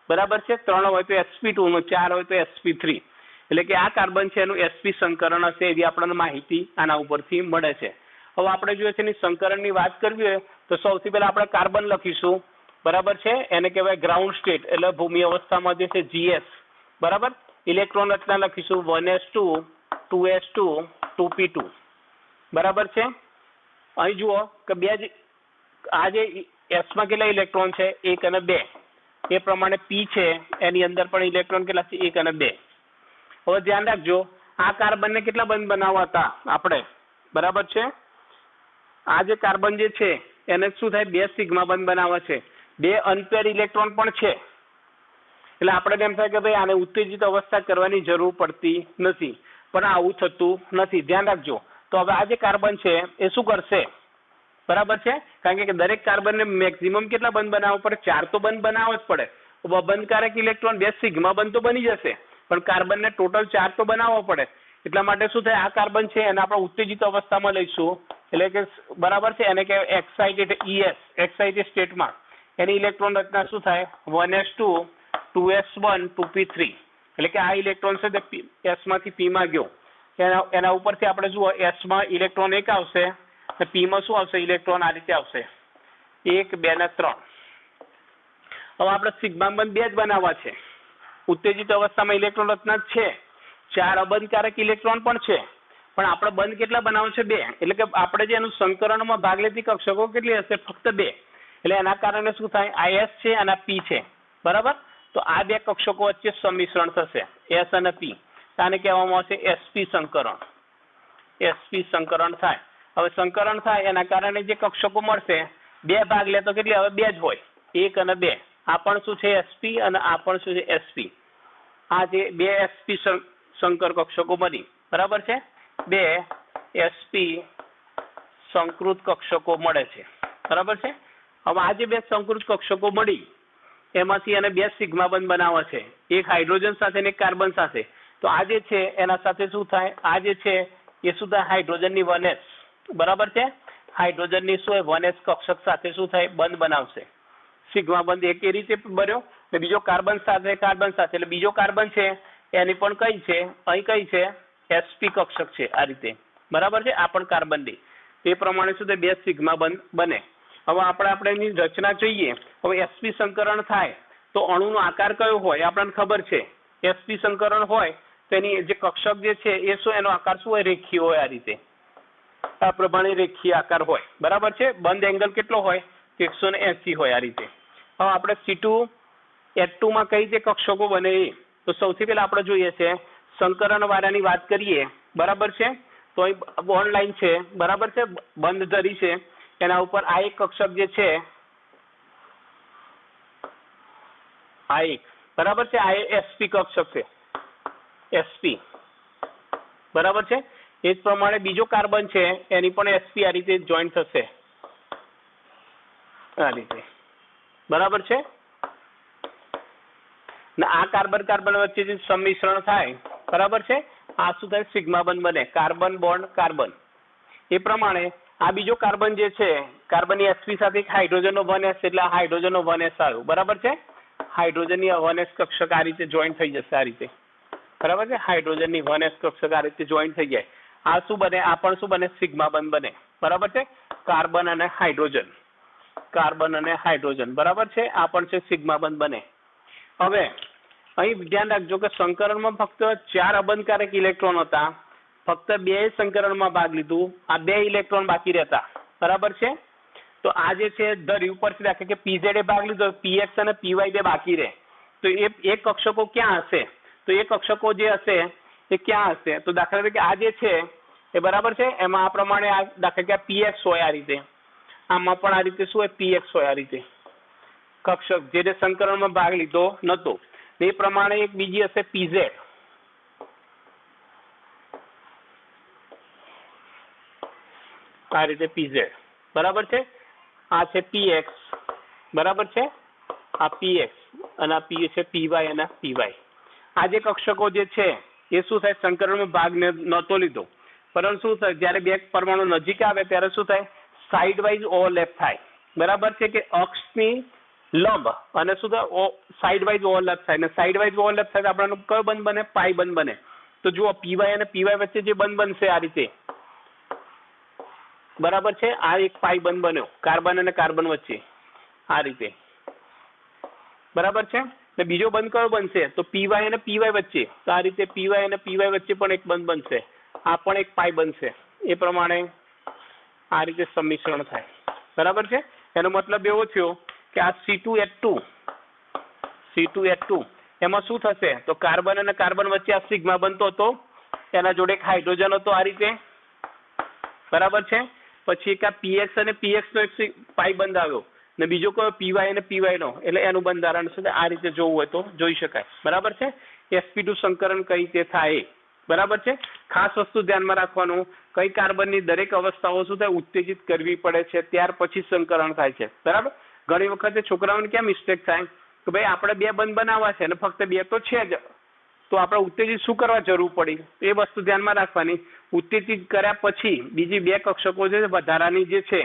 બરાબર છે. 3 હોય તો sp2 નો, 4 હોય તો sp3, એટલે કે આ કાર્બન છે એનું sp સંકરણ હશે, એવી આપણને માહિતી આના ઉપરથી મળે છે. હવે આપણે જોઈએ છે એની સંકરણની વાત કરવી હોય તો સૌથી પહેલા આપણે કાર્બન લખીશું, બરાબર છે. એને કહેવાય ગ્રાઉન્ડ સ્ટેટ, એટલે ભૂમિ અવસ્થામાં જે છે GS, બરાબર. ઇલેક્ટ્રોન રચના લખીશું 1s2 2s2 2p2, બરાબર છે. અહીં જુઓ કે આ જે s માં કેટલા ઇલેક્ટ્રોન છે, 1 અને 2. એ પ્રમાણે p છે એની અંદર પણ ઇલેક્ટ્રોન કેટલા છે, 1 અને 2. હવે ધ્યાન રાખજો આ કાર્બનને કેટલા બંધ બનાવવા હતા આપણે, બરાબર છે. આ જે કાર્બન જે છે એને શું થાય, 2 સિગ્મા બંધ બનાવે છે, 2 અનપેર ઇલેક્ટ્રોન પણ છે, એટલે આપણે એમ થાય કે ભાઈ આને ઉત્તેજિત અવસ્થા કરવાની જરૂર પડતી નથી, પણ આવું થતું નથી, ધ્યાન રાખજો. તો હવે આ જે કાર્બન છે એ શું કરશે, બરાબર છે, કારણ કે દરેક કાર્બનને મેક્સિમમ કેટલા બંધ બનાવવા પડે, 4 તો બંધ બનાવવા જ પડે. બંધકારક ઇલેક્ટ્રોન 2 સિગ્મા બંધ તો બની જશે, પણ કાર્બનને ટોટલ 4 તો બનાવવો પડે. એટલા માટે શું થાય, આ કાર્બન છે એને આપણે ઉત્તેજિત અવસ્થામાં લઈશું, એટલે કે બરાબર છે, એને કહેવાય એક્સાઇટેડ ES, એક્સાઇટેડ સ્ટેટમાં. એની ઇલેક્ટ્રોન રચના શું થાય 1s2 2s1 2p3 એટલે કે આ ઇલેક્ટ્રોન છે તે s માંથી p માં ગયો એના ઉપરથી આપણે જુઓ s માં ઇલેક્ટ્રોન 1 આવશે અને p માં શું આવશે ઇલેક્ટ્રોન આ રીતે આવશે 1 2 અને 3 હવે આપણે સિગ્મા બંધ 2 જ બનાવવા છે ઉત્તેજિત અવસ્થામાં ઇલેક્ટ્રોન રચના છે 4 અબંધકારક ઇલેક્ટ્રોન પણ છે પણ આપણે બંધ કેટલા બનાવવા છે 2 એટલે કે આપણે જે એનું સંકરણમાં ભાગ લેતી કક્ષકો કેટલી હશે ફક્ત 2 એટલે એના કારણે શું થાય is છે અને p છે બરાબર તો આ બે કક્ષકો વચ્ચે સંમિશ્રણ થશે s અને p આને કહેવામાં આવશે sp સંકરણ થાય હવે સંકરણ થાય એના કારણે જે કક્ષકો મળશે 2 ભાગ લે તો કેટલી હવે 2 જ હોય 1 અને 2 આ પણ શું છે sp અને આ પણ શું છે sp આ જે 2 sp સંકર કક્ષકો બની બરાબર છે 2 sp સંકૃત કક્ષકો મળે છે બરાબર છે હવે આ જે 2 સંકૃત કક્ષકો મળી એમાંથી એને 2 સિગ્મા બંધ બનાવવા છે એક હાઇડ્રોજન સાથે અને એક કાર્બન સાથે તો આ જે છે એના સાથે શું થાય આ જે છે એ શું થાય હાઇડ્રોજનની 1s બરાબર છે હાઇડ્રોજનની શું 1s કક્ષક સાથે શું થાય બંધ બનાવશે સિગ્મા બંધ એક એ રીતે બન્યો ને બીજો કાર્બન સાથે એટલે બીજો કાર્બન છે એની પણ કઈ છે અહીં કઈ છે sp કક્ષક છે આ રીતે બરાબર છે આ પણ કાર્બન ડી તે પ્રમાણે શું 2 સિગ્મા બંધ બને હવે આપણે એની રચના જોઈએ હવે sp સંકરણ થાય તો અણુનો આકાર કયો હોય આપણને ખબર છે sp સંકરણ હોય તો એની જે કક્ષક જે છે એ શું એનો આકાર શું હોય રેખીય હોય આ રીતે આ પ્રમાણે રેખીય આકાર હોય બરાબર છે બંધ એંગલ કેટલો હોય 180 હોય આ રીતે હવે આપણે C2H2 માં કઈ રીતે કક્ષકો બને તો સૌથી પહેલા આપણે જોઈએ છે સંકરણ વાળાની વાત કરીએ બરાબર છે તો અહીં બોન્ડ લાઈન છે બરાબર છે બંધ ધરી છે એના ઉપર આ એક કક્ષક જે છે આ એક બરાબર છે આ sp કક્ષક છે sp બરાબર છે એ જ પ્રમાણે બીજો કાર્બન છે એની પણ sp આ રીતે જોઈન્ટ થશે આ રીતે બરાબર છે ને આ કાર્બન વચ્ચે જે સંમિશ્રણ થાય બરાબર છે આ શું થાય સિગ્મા બંધ બને કાર્બન બોન્ડ કાર્બન એ પ્રમાણે આ બીજો કાર્બન જે છે કાર્બનની sp સાથે એક હાઇડ્રોજનનો 1s એટલે આ હાઇડ્રોજનનો 1s આવ્યો બરાબર છે હાઇડ્રોજનની 1s કક્ષક આ રીતે જોઈન્ટ થઈ જશે આ રીતે બરાબર છે હાઇડ્રોજનની 1s કક્ષક આ રીતે જોઈન્ટ થઈ જાય આ શું બને આ પણ શું બને સિગ્મા બંધ બને બરાબર છે કાર્બન અને હાઇડ્રોજન બરાબર છે આ પણ છે સિગ્મા બંધ બને હવે અહીં ધ્યાન રાખજો કે સંકરણમાં ફક્ત 4 અબંધકારક ઇલેક્ટ્રોન હતા ફક્ત 2 સંકરણમાં ભાગ લીધું આ 2 ઇલેક્ટ્રોન બાકી રહેતા બરાબર છે તો આ જે છે ધરી ઉપરથી રાખે કે pz એ ભાગ લીધો px અને py બે બાકી રહે તો એ કક્ષકો ક્યાં હશે તો એ કક્ષકો જે હશે એ ક્યાં હશે તો દાખલા તરીકે આ જે છે એ બરાબર છે એમાં આ પ્રમાણે આ દાખલા કે px હોય આ રીતે આમાં પણ આ રીતે શું હોય px હોય આ રીતે કક્ષક જે સંકરણમાં ભાગ લીધો નતો એ પ્રમાણે એક બીજી હશે pz આ રીતે pz બરાબર છે આ છે px બરાબર છે આ px અને આ p છે py અને py આ જે કક્ષકો જે છે એ શું થાય સંકરણમાં ભાગ નતો લીધો પરંતુ શું થાય જ્યારે બે પરમાણુ નજીક આવે ત્યારે શું થાય સાઇડ વાઇઝ ઓવરલેપ થાય બરાબર છે કે અક્ષની લંબ અને શું થાય સાઇડ વાઇઝ ઓવરલેપ થાય ને સાઇડ વાઇઝ ઓવરલેપ થાય તો આપણને કયો બંધ બને પાઈ બંધ બને તો જુઓ py અને py વચ્ચે જે બંધ બનશે આ રીતે બરાબર છે આ એક પાઈ બંધ બન્યો કાર્બન અને કાર્બન વચ્ચે આ રીતે બરાબર છે ને બીજો બંધ કયો બનશે તો py અને py વચ્ચે તો આ રીતે py અને py વચ્ચે પણ એક બંધ બનશે આ પણ એક પાઈ બનશે એ પ્રમાણે આ રીતે સંમિશ્રણ થાય બરાબર છે એનો મતલબ એવો થયો કે આ C2H2 એમાં શું થશે તો કાર્બન અને કાર્બન વચ્ચે આ સિગ્મા બનતો હતો એના જોડે એક હાઇડ્રોજન હતો આ રીતે બરાબર છે પછી એક આ px અને px નો એક પાઈ બંધ આવ્યો ને બીજો કયો py અને py નો એટલે એનું બંધારણ છે આ રીતે જોવું હોય તો જોઈ શકાય બરાબર છે sp2 સંકરણ કઈ રીતે થાય બરાબર છે ખાસ વસ્તુ ધ્યાનમાં રાખવાનું કઈ કાર્બનની દરેક અવસ્થાઓ શું થાય ઉત્તેજિત કરવી પડે છે ત્યાર પછી સંકરણ થાય છે બરાબર ઘણી વખતે છોકરાઓને ક્યાં મિસ્ટેક થાય કે ભાઈ આપણે 2 બંધ બનાવવા છે અને ફક્ત 2 તો છે જ તો આપણે ઉત્તેજિત શું કરવા જરૂર પડી એ વસ્તુ ધ્યાનમાં રાખવાની ઉત્તેજિત કર્યા પછી બીજી 2 કક્ષકો જે વધારાની જે છે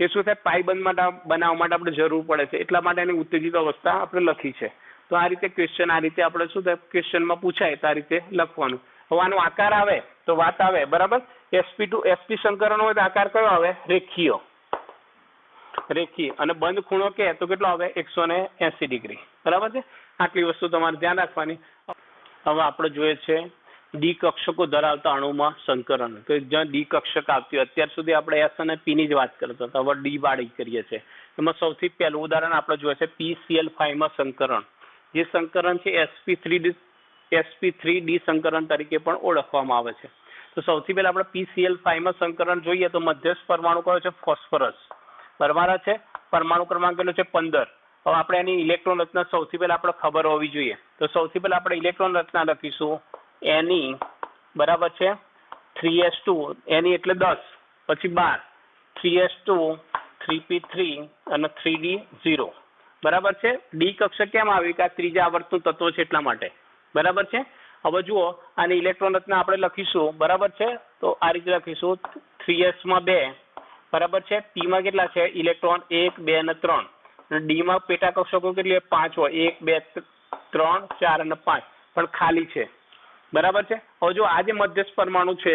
એ શું થાય પાઈ બંધ માટે બનાવવા માટે આપણે જરૂર પડે છે, એટલા માટે એની ઉત્તેજિત અવસ્થા આપણે લખી છે. તો આ રીતે ક્વેશ્ચન આ રીતે આપણે શું થાય ક્વેશ્ચનમાં પૂછાય તો આ રીતે લખવાનું. હવે આનો આકાર આવે તો વાત આવે બરાબર. sp સંકરણ હોય તો આકાર કયો આવે? રેખીય. અને બંધ ખૂણો કે તો કેટલો આવે? 180 ડિગ્રી. બરાબર છે. આટલી વસ્તુ તમારે ધ્યાન રાખવાની. હવે આપણે જોઈએ છે ડી કક્ષકો ધરાવતા અણુમાં સંકરણ. તો જ્યાં ડી કક્ષક આવતી હોય અત્યાર સુધી આપણે એસ અને પી ની જ વાત કરતા હતા, હવે ડી વાળી કરીએ છીએ. એમાં સૌથી પહેલું ઉદાહરણ આપણે જોઈએ છે PCl5 માં સંકરણ. જે સંકરણ છે sp3d સંકરણ તરીકે પણ ઓળખવામાં આવે છે. તો સૌથી પહેલા આપણે PCl5 માં સંકરણ જોઈએ તો મધ્યસ્થ પરમાણુ કયો છે? ફોસ્ફરસ. બરાબર છે. પરમાણુ ક્રમાંક કેટલો છે? 15. હવે આપણે એની ઇલેક્ટ્રોન રચના સૌથી પહેલા આપણે ખબર હોવી જોઈએ. તો સૌથી પહેલા આપણે ઇલેક્ટ્રોન રચના લખીશું એની બરાબર છે 3s2 એની એટલે 10 પછી 12 3s2 3p3 અને 3d0. બરાબર છે. ડી કક્ષક કેમ આવી? કે આ ત્રીજા આવર્તનું તત્વ છે એટલા માટે. બરાબર છે. હવે જુઓ આની ઇલેક્ટ્રોન રચના આપણે લખીશું બરાબર છે. તો આ રીતે લખીશું 3s માં 2 બરાબર છે. p માં કેટલા છે ઇલેક્ટ્રોન? 1 2 અને 3. અને ડી માં પેટા કક્ષકો કેટલી 5 હોય? 1 2 3 4 અને 5 પણ ખાલી છે. બરાબર છે. હવે જો આ જે મધ્યસ્થ પરમાણુ છે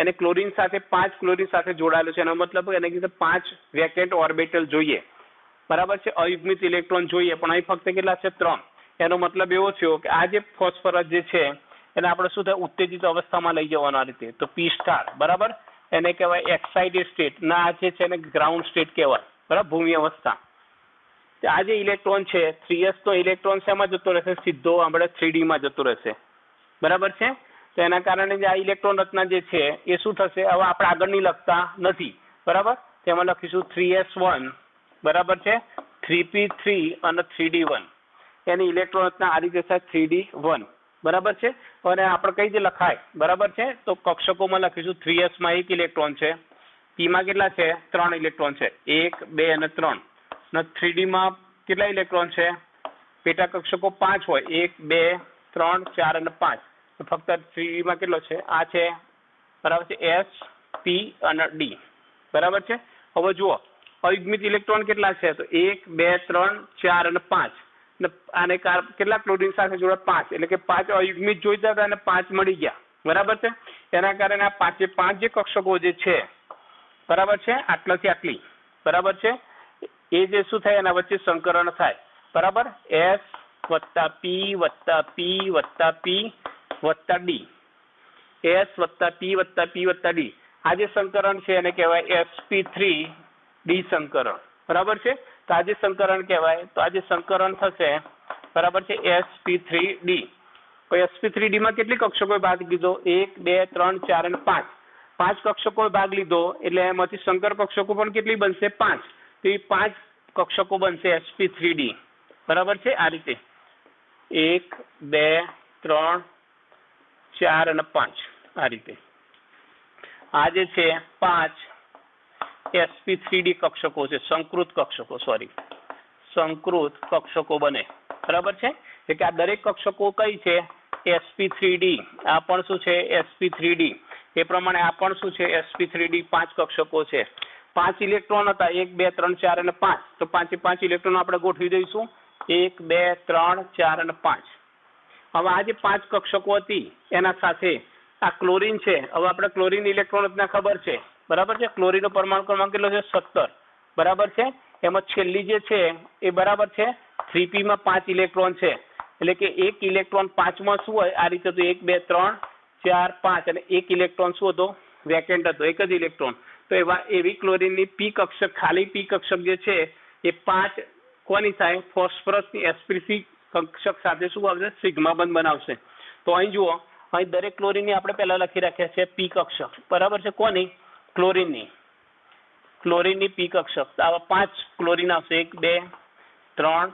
એને ક્લોરીન સાથે 5 ક્લોરીન સાથે જોડાયેલો છે, એનો મતલબ એને કીધું 5 વેકેન્ટ ઓર્બિટલ જોઈએ. બરાબર છે. અયુગ્મિત ઇલેક્ટ્રોન જોઈએ પણ અહીં ફક્ત કેટલા છે? 3. એનો મતલબ એવો થયો કે આ જે ફોસ્ફરસ જે છે એને આપણે શું થાય ઉત્તેજિત અવસ્થામાં લઈ જવાનું આ રીતે. તો P સ્ટાર બરાબર એને કહેવાય એક્સાઇટેડ સ્ટેટ. ના આ જે છે એને ગ્રાઉન્ડ સ્ટેટ કહેવાય. બરાબર, ભૂમિ અવસ્થા. આ જે ઇલેક્ટ્રોન છે 3s નો ઇલેક્ટ્રોન શેમાં જતો રહેશે? સીધો આપણે 3d માં જતો રહેશે. બરાબર છે. તો એના કારણે જે આ ઇલેક્ટ્રોન રચના જે છે એ શું થશે? હવે આપણે આગળની લખતા નથી. બરાબર. તેમાં લખીશું 3s1 બરાબર છે 3p3 અને 3d1. એની ઇલેક્ટ્રોન રચના આ રીતે છે 3d1. બરાબર છે. અને આપણે કઈ રીતે લખાય? બરાબર છે. તો કક્ષકોમાં લખીશું 3s માં 1 ઇલેક્ટ્રોન છે, p માં કેટલા છે? 3 ઇલેક્ટ્રોન છે, 1 2 અને 3. અને 3d માં કેટલા ઇલેક્ટ્રોન છે? પેટા કક્ષકો 5 હોય, 1 2 3 4 અને 5. તો ફક્ત 3d માં કેટલો છે? આ છે બરાબર છે s p અને d. બરાબર છે. હવે જુઓ અયુગ્મિત ઇલેક્ટ્રોન કેટલા છે? તો 1 2 3 4 અને 5. આને કેટલા ક્લોરીન સાથે જોડે? 5. એટલે કે 5 અયુગ્મિત જોઈતા હતા અને 5 મળી ગયા. બરાબર છે. એના કારણે આ 5 જે કક્ષકો જે છે બરાબર છે આટલાથી આટલી બરાબર છે એ જે શું થાય એના વચ્ચે સંકરણ થાય. બરાબર. s વત્તા p વત્તા p વત્તા p વત્તા d. s વત્તા p વત્તા p વત્તા d. આ જે સંકરણ છે એને કહેવાય sp3d સંકરણ. બરાબર છે. તો આ જે સંકરણ કહેવાય તો આ જે સંકરણ થશે બરાબર છે sp3d. તો sp3d માં કેટલી કક્ષકોએ ભાગ લીધો? 1 2 3 4 અને 5. 5 કક્ષકોએ ભાગ લીધો એટલે એમાંથી સંકર કક્ષકો પણ કેટલી બનશે? 5. તો એ 5 કક્ષકો બનશે sp3d. બરાબર છે. આ રીતે 1 2 3 4 અને 5 આ રીતે આ જે છે 5 sp3d કક્ષકો છે. સંકૃત કક્ષકો બને. બરાબર છે. એટલે કે આ દરેક કક્ષકો કઈ છે? sp3d. આ પણ શું છે? sp3d. એ પ્રમાણે આ પણ શું છે? sp3d. 5 કક્ષકો છે. 5 ઇલેક્ટ્રોન હતા 1 2 3 4 અને 5. તો 5 ઇલેક્ટ્રોન આપણે ગોઠવી દઈશું 1 2 3 4 અને 5. હવે આ જે 5 કક્ષકો હતી એના સાથે આ ક્લોરીન છે. હવે આપણે ક્લોરીન ઇલેક્ટ્રોન રચના ખબર છે. બરાબર છે. ક્લોરીનનો પરમાણુ ક્રમાંક કેટલો છે? 17. બરાબર છે. એમાં છેલ્લી જે છે એ બરાબર છે 3p માં 5 ઇલેક્ટ્રોન છે. એટલે કે એક ઇલેક્ટ્રોન 5 માં શું હોય? આ રીતે તો 1 2 3 4 5 અને એક ઇલેક્ટ્રોન શું હતો? વેકેન્ટ હતો, એક જ ઇલેક્ટ્રોન. તો એવી ક્લોરીનની p કક્ષક ખાલી p કક્ષક જે છે એ 5 કોની થાય? ફોસ્ફરસની sp3 કક્ષક સાથે શું આવશે? સિગ્મા બંધ બનાવશે. તો અહીં જુઓ અહીં દરેક ક્લોરીનની આપણે પહેલા લખી રાખ્યા છે p કક્ષક. બરાબર છે. કોની? ક્લોરીનની p કક્ષક. આવા 5 ક્લોરીન આવશે 1 2 3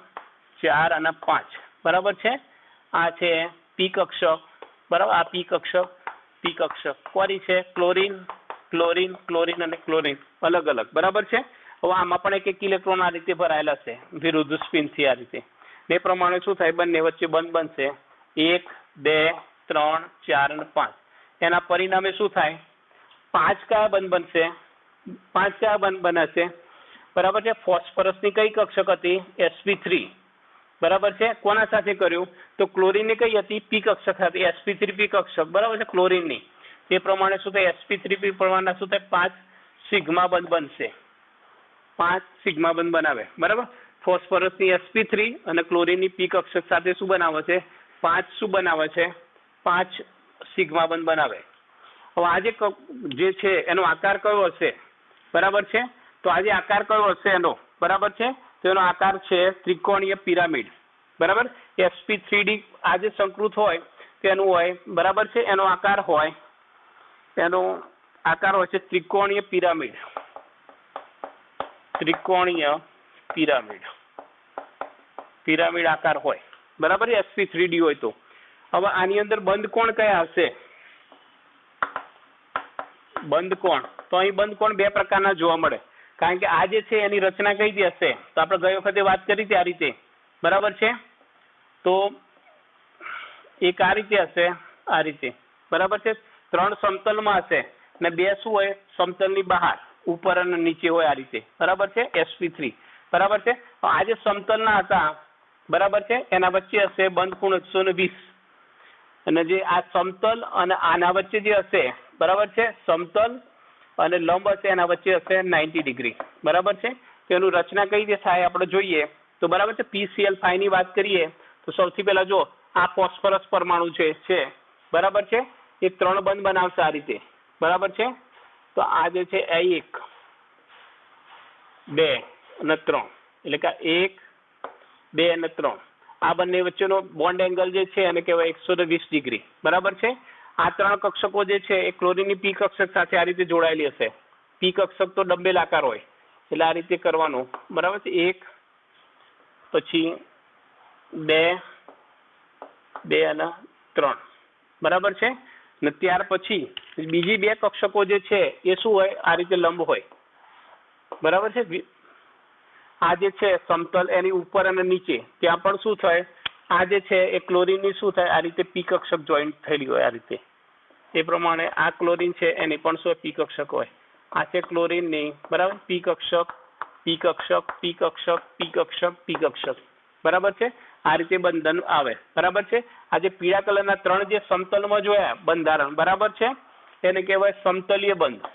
4 અને 5. બરાબર છે. આ છે p કક્ષક. બરાબર. આ p કક્ષક કોની છે? ક્લોરીન અને ક્લોરીન અલગ અલગ. બરાબર છે. હવે આમાં પણ એક ઇલેક્ટ્રોન આ રીતે ભરાયેલા છે વિરુદ્ધ સ્પિનથી આ રીતે. એ પ્રમાણે શું થાય? બંને વચ્ચે બંધ બનશે 1 2 3 4 અને 5. એના પરિણામે શું થાય? 5 કયા બંધ બનશે? 5 કયા બંધ બનશે? બરાબર છે. ફોસ્ફરસની કઈ કક્ષક હતી? sp3 બરાબર છે. કોના સાથે કર્યું? તો ક્લોરીનની કઈ હતી? p કક્ષક હતી, sp3p કક્ષક બરાબર છે ક્લોરીનની. તે પ્રમાણે શું થાય? sp3p પ્રમાણના શું થાય? 5 સિગ્મા બંધ બનશે, 5 સિગ્મા બંધ બનાવે બરાબર. ફોસ્ફરસની sp3 અને ક્લોરીનની p કક્ષક સાથે શું બનાવે છે? 5 શું બનાવે છે? 5 સિગ્મા બંધ બનાવે. હવે આ જે છે એનો આકાર કયો હશે? બરાબર છે. તો આજે આકાર કયો હશે એનો? બરાબર છે. તો એનો આકાર છે ત્રિકોણીય પિરામિડ બરાબર. sp3d આ જે સંકૃત હોય તેનું હોય બરાબર છે. એનો આકાર હોય છે ત્રિકોણીય પિરામિડ, ત્રિકોણીય પિરામિડ આકાર હોય બરાબર. sp3d હોય તો હવે આની અંદર બંધ કોણ કયા હશે? બંધ કોણ? તો અહીં બંધ કોણ બે પ્રકારના જોવા મળે, કારણ કે આ જે છે એની રચના કઈ રીતે હશે? તો આપણે ગઈ વખતે વાત કરી હતી આ રીતે બરાબર છે. તો એક આ રીતે હશે, આ રીતે બરાબર છે. 3 સમતલમાં હશે ને 2 શું હોય? સમતલની બહાર, ઉપર અને નીચે હોય આ રીતે બરાબર છે. sp3 બરાબર છે. આ જે સમતલના હતા બરાબર છે એના વચ્ચે હશે બંધ ખૂણો 120, અને જે આ સમતલ અને આના વચ્ચે જે હશે બરાબર છે, સમતલ અને લંબ હશે એના વચ્ચે હશે 90 ડિગ્રી બરાબર છે. તેનું રચના કઈ રીતે થાય આપણે જોઈએ તો બરાબર છે. PCl5 ની વાત કરીએ તો સૌથી પહેલા જો આ ફોસ્ફરસ પરમાણુ છે બરાબર છે, એ 3 બંધ બનાવશે આ રીતે બરાબર છે. તો આ જે છે 1 2 અને 3 એટલે કે 1 2 અને 3 આ બંને વચ્ચેનો બોન્ડ એંગલ જે છે એને કહેવાય 120 ડિગ્રી બરાબર છે. આ 3 કક્ષકો જે છે એ ક્લોરીનની p કક્ષક સાથે આ રીતે જોડાયેલી હશે. p કક્ષક તો ડંબેલ આકાર હોય એટલે આ રીતે કરવાનું બરાબર છે. 1 પછી 2 અને 3 બરાબર છે. ને ત્યાર પછી બીજી 2 કક્ષકો જે છે એ શું હોય? આ રીતે લંબ હોય બરાબર છે. આ જે છે સમતલ એની ઉપર અને નીચે ત્યાં પણ શું થાય? આ જે છે એ ક્લોરીનની શું થાય? આ રીતે p કક્ષક જોઈન્ટ થયેલી હોય આ રીતે. એ પ્રમાણે આ ક્લોરીન છે એની પણ શું p કક્ષક હોય. આ છે ક્લોરીનની બરાબર p કક્ષક p કક્ષક p કક્ષક p કક્ષક p કક્ષક બરાબર છે. આ રીતે બંધન આવે બરાબર છે. આ જે પીળા કલરના 3 જે સમતલમાં જોયા બંધારણ બરાબર છે એને કહેવાય સમતલીય બંધ.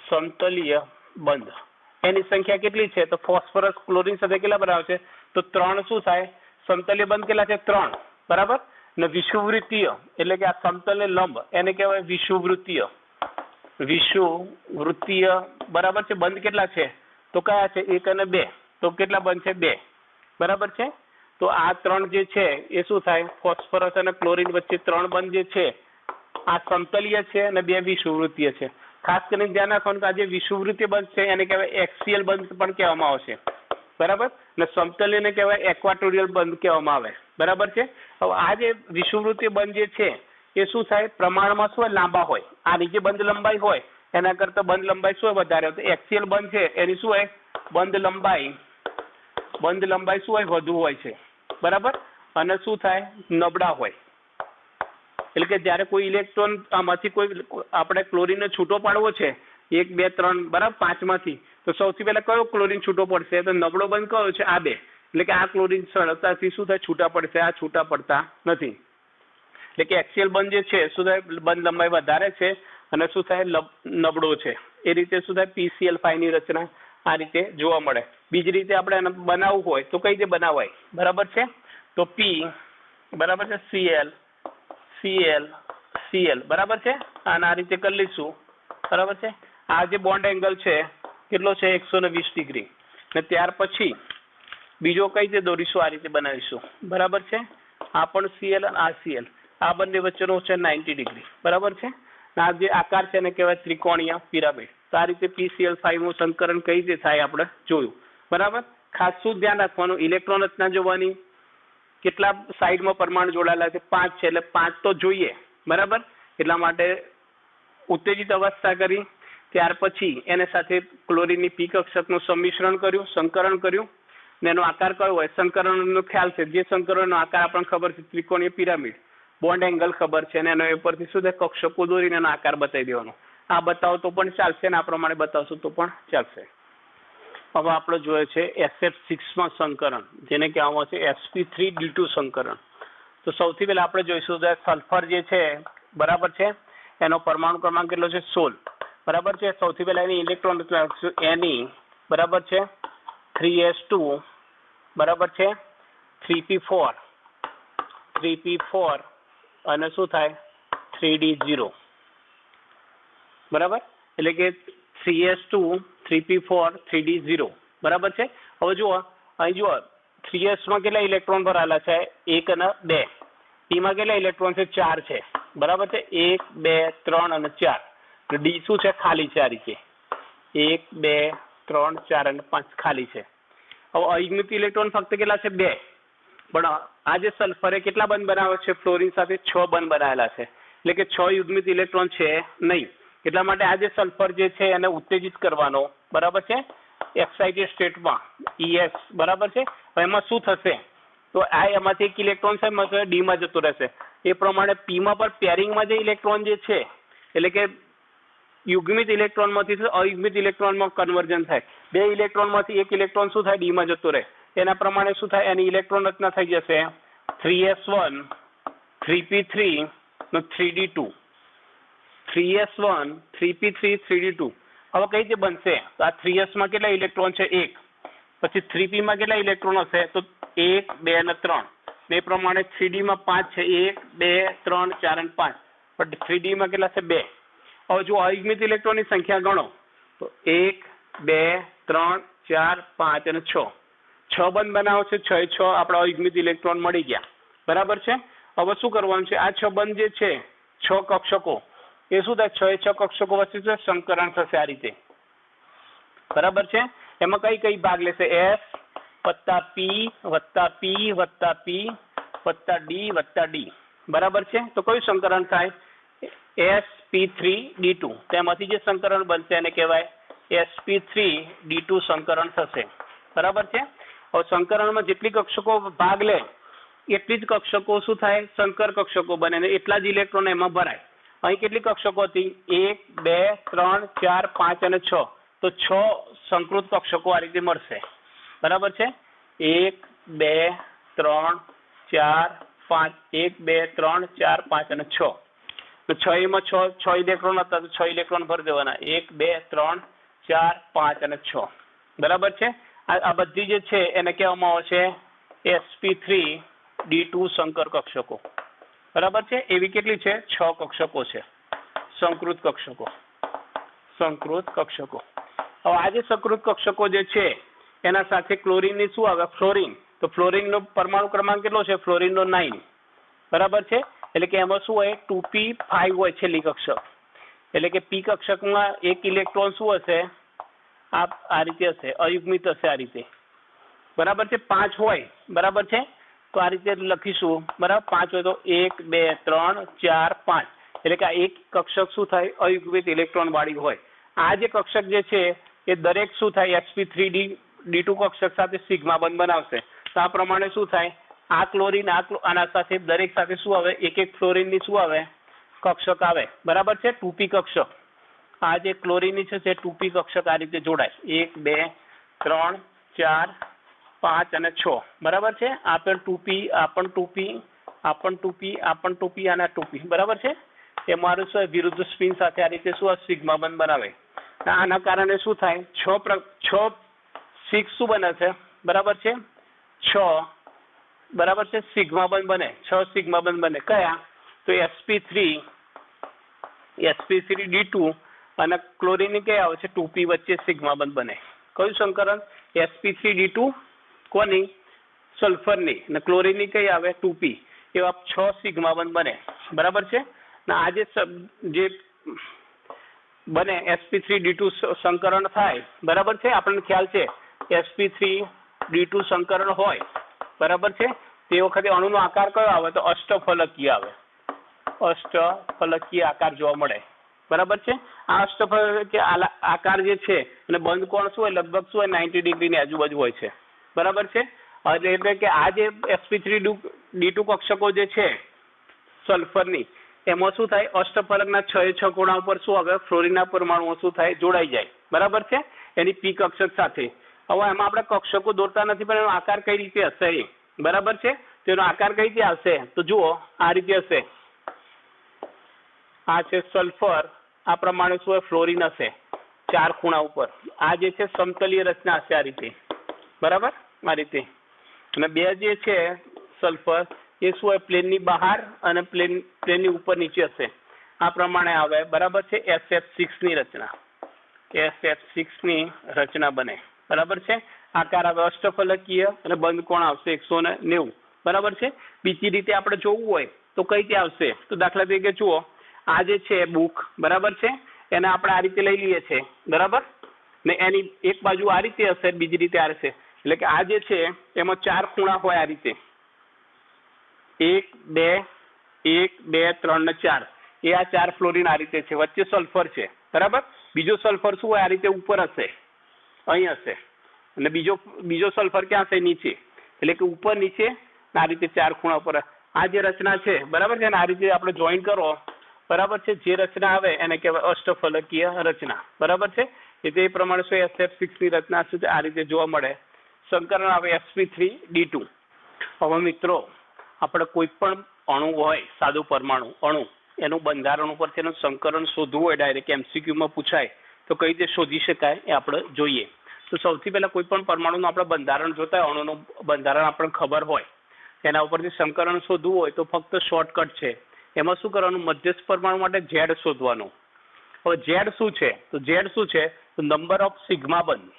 સમતલીય બંધ એની સંખ્યા કેટલી છે? તો ફોસ્ફરસ ક્લોરીન સાથે કેટલા બનાવે છે? તો 3 શું થાય? સમતલીય બંધ કેટલા છે? 3 બરાબર. ને વિષુવવૃત્તીય એટલે કે આ સમતલ ને લંબ એને કહેવાય વિષુવવૃત્તીય. વિષુવવૃત્તીય બરાબર છે. બંધ કેટલા છે? તો કયા છે? 1 અને 2. તો કેટલા બંધ છે? 2 બરાબર છે. તો આ 3 જે છે એ શું થાય? ફોસ્ફરસ અને ક્લોરીન વચ્ચે 3 બંધ જે છે આ સમતલીય છે અને 2 વિષુવવૃત્તીય છે. ખાસ કરીને ધ્યાન રાખવાનું કે આ જે વિષુવવૃત્તીય બંધ છે એને કહેવાય એક્સિયલ બંધ પણ કહેવામાં આવશે બરાબર. ને સમતલીયને કહેવાય ઇક્વાટોરિયલ બંધ કહેવામાં આવે બરાબર છે. હવે આ જે વિષુવવૃત્તીય બંધ જે છે એ શું થાય? પ્રમાણમાં શું હોય? લાંબા હોય. આની જે બંધ લંબાઈ હોય એના કરતા બંધ લંબાઈ શું વધારે હોય? તો એક્સિયલ બંધ છે એની શું હોય? બંધ લંબાઈ શું હોય? વધુ હોય છે બરાબર. અને શું થાય? નબળા હોય. એટલે કે જ્યારે કોઈ ઇલેક્ટ્રોન આમાંથી કોઈ આપણે ક્લોરીનને છૂટો પાડવો છે 1 2 3 બરાબર 5 માંથી, તો સૌથી પહેલા કયો ક્લોરીન છૂટો પડશે? તો નબળો બંધ કયો છે? આ 2. એટલે કે આ ક્લોરીન સરળતાથી શું થાય? છૂટા પડશે. આ છૂટા પડતા નથી. એટલે કે એક્સિયલ બંધ જે છે શું થાય? બંધ લંબાઈ વધારે છે અને શું થાય? નબળો છે. એ રીતે શું થાય? PCl5 ની રચના આ રીતે જોવા મળે. બીજી રીતે આપણે એને બનાવવું હોય તો કઈ રીતે બનાવાય? બરાબર છે. તો P બરાબર છે Cl બરાબર છે. અને આ રીતે કરી લઈશું બરાબર છે. આ જે બોન્ડ એંગલ છે કેટલો છે? 120 ડિગ્રી. ને ત્યાર પછી બીજો કઈ રીતે દોરીશું? આ રીતે બનાવીશું બરાબર છે. આ પણ Cl અને આ Cl આ બંને વચ્ચેનો છે 90 ડિગ્રી બરાબર છે. આ જે આકાર છે એને કહેવાય ત્રિકોણીય પિરામિડ. તો આ રીતે PCl5 નું સંકરણ કઈ રીતે થાય આપણે જોયું બરાબર. ખાસ શું ધ્યાન રાખવાનું? ઇલેક્ટ્રોન રચના જોવાની. કેટલા સાઈડમાં પરમાણુ જોડાયેલા છે? 5 છે એટલે 5 તો જોઈએ બરાબર. એટલા માટે ઉત્તેજિત અવસ્થા કરી, ત્યાર પછી એને સાથે ક્લોરીનની p કક્ષકનું સંમિશ્રણ કર્યું, સંકરણ કર્યું ને એનો આકાર કયો હોય? સંકરણનો ખ્યાલ છે. જે સંકરણનો આકાર આપણને ખબર છે ત્રિકોણીય પિરામિડ. બોન્ડ એંગલ ખબર છે અને એનો એ પરથી શું થાય? કક્ષકો દોરીને એનો આકાર બતાવી દેવાનો. આ બતાવો તો પણ ચાલશે ને આ પ્રમાણે બતાવશો તો પણ ચાલશે હવે આપણે જોઈએ છે SF6 માં સંકરણ જેને કહેવામાં આવે છે sp3d2 સંકરણ. તો સૌથી પહેલા આપણે જોઈશું કે સલ્ફર જે છે બરાબર છે એનો પરમાણુ ક્રમાંક કેટલો છે 16 બરાબર છે. સૌથી પહેલા એની ઇલેક્ટ્રોન Ne બરાબર છે 3s2 બરાબર છે 3p4 અને શું થાય 3d0 બરાબર, એટલે કે 3s2 3p4 3d0 બરાબર છે. હવે જુઓ અહીં જુઓ 3s માં કેટલા ઇલેક્ટ્રોન ભરાયેલા છે 1 અને 2, p માં કેટલા ઇલેક્ટ્રોન છે 4 છે બરાબર છે 1 2 3 અને 4. d શું છે ખાલી છે આ રીતે 1 2 3 4 અને 5 ખાલી છે. હવે અયુગ્મિત ઇલેક્ટ્રોન ફક્ત કેટલા છે 2, પણ આ જે સલ્ફર એ કેટલા બંધ બનાવે છે ફ્લોરિન સાથે 6 બંધ બનાવેલા છે, એટલે કે 6 યુગ્મિત ઇલેક્ટ્રોન છે નહીં. એટલા માટે આ જે સલ્ફર જે છે એને ઉત્તેજિત કરવાનો બરાબર છે એક્સાઇટેડ સ્ટેટમાં ES બરાબર છે. હવે એમાં શું થશે તો આ એમાંથી એક ઇલેક્ટ્રોન છે ડી માં જતો રહેશે. એ પ્રમાણે p માં પણ પેરિંગમાં જે ઇલેક્ટ્રોન જે છે એટલે કે યુગ્મિત ઇલેક્ટ્રોનમાંથી અયુગ્મિત ઇલેક્ટ્રોનમાં કન્વર્ઝન થાય. 2 ઇલેક્ટ્રોનમાંથી એક ઇલેક્ટ્રોન શું થાય ડી માં જતો રહે. એના પ્રમાણે શું થાય એની ઇલેક્ટ્રોન રચના થઈ જશે 3s1 3p3 અને 3d2 3s1 3p3 3d2. હવે કઈ રીતે બનશે તો આ 3s માં કેટલા ઇલેક્ટ્રોન છે 1, પછી 3p માં કેટલા ઇલેક્ટ્રોન હશે તો 1 2 અને 3. એ પ્રમાણે 3d માં 5 છે 1 2 3 4 અને 5, પણ 3d માં કેટલા છે 2. હવે જો અયુગ્મિત ઇલેક્ટ્રોનની સંખ્યા ગણો તો 1 2 3 4 5 અને 6 બંધ બનાવો છે 6 આપણા અયુગ્મિત ઇલેક્ટ્રોન મળી ગયા બરાબર છે. હવે શું કરવાનું છે આ 6 બંધ જે છે 6 કક્ષકો એ શું થાય 6 કક્ષકો વચ્ચે સંકરણ થશે આ રીતે બરાબર છે. એમાં કઈ ભાગ લેશે S વત્તા P વત્તા P વત્તા P વત્તા D બરાબર છે. તો કયું સંકરણ થાય sp3d2. તેમાંથી જે સંકરણ બનશે એને કહેવાય sp3d2 સંકરણ થશે બરાબર છે. હવે સંકરણમાં જેટલી કક્ષકો ભાગ લે એટલી જ કક્ષકો શું થાય સંકર કક્ષકો બને ને એટલા જ ઇલેક્ટ્રોન એમાં ભરાય. અહીં કેટલી કક્ષકો હતી 1 2 3 4 5 અને 6, તો 6 સંકૃત કક્ષકો આ રીતે મળશે બરાબર છે 1 2 3 4 5 1 2 3 4 5 અને 6. તો 6 માં 6 ઇલેક્ટ્રોન હતા તો 6 ઇલેક્ટ્રોન ભરી દેવાના 1 2 3 4 5 અને 6 બરાબર છે. આ બધી જે છે એને કહેવામાં આવે છે sp3d2 સંકર કક્ષકો બરાબર છે. એવી કેટલી છે 6 કક્ષકો છે સંકૃત કક્ષકો. હવે આ જે સંકૃત કક્ષકો જે છે એના સાથે ક્લોરીનની શું આવે ફ્લોરિન. તો ફ્લોરિનનો પરમાણુ ક્રમાંક કેટલો છે ફ્લોરિનનો 9 બરાબર છે. એટલે કે એમાં શું હોય 2p5 હોય છેલ્લી કક્ષક, એટલે કે p કક્ષકમાં એક ઇલેક્ટ્રોન શું હશે આ રીતે હશે અયુગ્મિત હશે આ રીતે બરાબર છે. 5 હોય બરાબર છે તો આ રીતે લખીશું બરાબર 5 હોય તો 1 2 3 4 5, એટલે કે આ એક કક્ષક શું થાય અયુગ્મિત ઇલેક્ટ્રોન વાળી હોય. આ જે કક્ષક જે છે એ દરેક શું થાય sp3d2 કક્ષક સાથે સિગ્મા બંધ બનાવશે. તો આ પ્રમાણે શું થાય આ ક્લોરીન આના સાથે દરેક સાથે શું આવે એક ફ્લોરિનની શું આવે કક્ષક આવે બરાબર છે 2p કક્ષક. આ જે ક્લોરીનની છે તે 2p કક્ષક આ રીતે જોડાય 1 2 3 4 5 અને 6 બરાબર છે. આ પણ 2p આ પણ 2p આ પણ 2p આ પણ 2p અને 2p બરાબર છે. એ મારું શું વિરુદ્ધ સ્પિન સાથે આ રીતે શું સિગ્મા બંધ બનાવે. આના કારણે શું થાય 6 શું બને છે બરાબર છે 6 બરાબર છે સિગ્મા બંધ બને 6 સિગ્મા બંધ બને કયા તો sp3d2 અને ક્લોરીન કયા આવે છે 2p વચ્ચે સિગ્મા બંધ બને. કયું સંકરણ sp3d2 કોની સલ્ફરની અને ક્લોરીનની કઈ આવે 2p, એવા 6 સિગ્મા બંધ બને બરાબર છે. ને આ જે બને sp3d2 સંકરણ થાય બરાબર છે. આપણને ખ્યાલ છે sp3d2 સંકરણ હોય બરાબર છે તે વખતે અણુનો આકાર કયો આવે તો અષ્ટફલકીય આવે. અષ્ટફલકીય આકાર જોવા મળે બરાબર છે. આ અષ્ટફલકીય આકાર જે છે અને બંધ કોણ શું હોય લગભગ શું હોય 90 ડિગ્રીની આજુબાજુ હોય છે બરાબર છે. એટલે કે આ જે sp3d2 કક્ષકો જે છે સલ્ફરની એમાં શું થાય અષ્ટફલકના 6 ખૂણા ઉપર શું આવે ફ્લોરિનના પરમાણુઓ શું થાય જોડાઈ જાય બરાબર છે એની p કક્ષક સાથે. હવે એમાં આપણે કક્ષકો દોરતા નથી, પણ એનો આકાર કઈ રીતે હશે એ બરાબર છે. તેનો આકાર કઈ રીતે આવશે તો જુઓ આ રીતે હશે. આ છે સલ્ફર, આ પ્રમાણે શું હોય ફ્લોરિન હશે 4 ખૂણા ઉપર. આ જે છે સમતલીય રચના હશે આ રીતે બરાબર, આ રીતે. અને 2 જે છે સલ્ફર એ શું હોય પ્લેનની બહાર અને પ્લેનની ઉપર નીચે હશે. આ પ્રમાણે આવે બરાબર છે. SF6 ની રચના, SF6 ની રચના બને બરાબર છે. આકાર આવે અષ્ટફલકીય અને બંધ કોણ આવશે 190 બરાબર છે. બીજી રીતે આપણે જોવું હોય તો કઈ રીતે આવશે તો દાખલા તરીકે જુઓ આ જે છે બુક બરાબર છે, એને આપણે આ રીતે લઈ લઈએ છીએ બરાબર ને, એની એક બાજુ આ રીતે હશે, બીજી રીતે આ હશે. એટલે કે આ જે છે એમાં 4 ખૂણા હોય આ રીતે 1 2 1 2 3 ને 4. એ આ 4 ફ્લોરિન આ રીતે છે, વચ્ચે સલ્ફર છે બરાબર. બીજો સલ્ફર શું હોય આ રીતે ઉપર હશે, અહીં હશે, અને બીજો સલ્ફર ક્યાં હશે નીચે. એટલે કે ઉપર નીચે આ રીતે 4 ખૂણા ઉપર આ જે રચના છે બરાબર છે. આ રીતે આપણે જોઈન કરો બરાબર છે. જે રચના આવે એને કહેવાય અષ્ટફલકીય રચના બરાબર છે. એ તે પ્રમાણે શું SF6 ની રચના શું આ રીતે જોવા મળે. સંકરણ આવે sp3d2. હવે મિત્રો આપણે કોઈ પણ અણુ હોય સાદું પરમાણુ અણુ, એનું બંધારણ ઉપર તેનું સંકરણ શોધવું હોય ડાયરેક્ટ MCQ માં પૂછાય તો કઈ રીતે શોધી શકાય એ આપણે જોઈએ. તો સૌથી પહેલા કોઈ પણ પરમાણુનું આપણે બંધારણ જોતા હોય, અણુનું બંધારણ આપણને ખબર હોય, એના ઉપરથી સંકરણ શોધવું હોય તો ફક્ત શોર્ટકટ છે. એમાં શું કરવાનું, મધ્યસ્થ પરમાણુ માટે Z શોધવાનું. હવે Z શું છે તો Z શું છે તો નંબર ઓફ સિગ્મા બંધ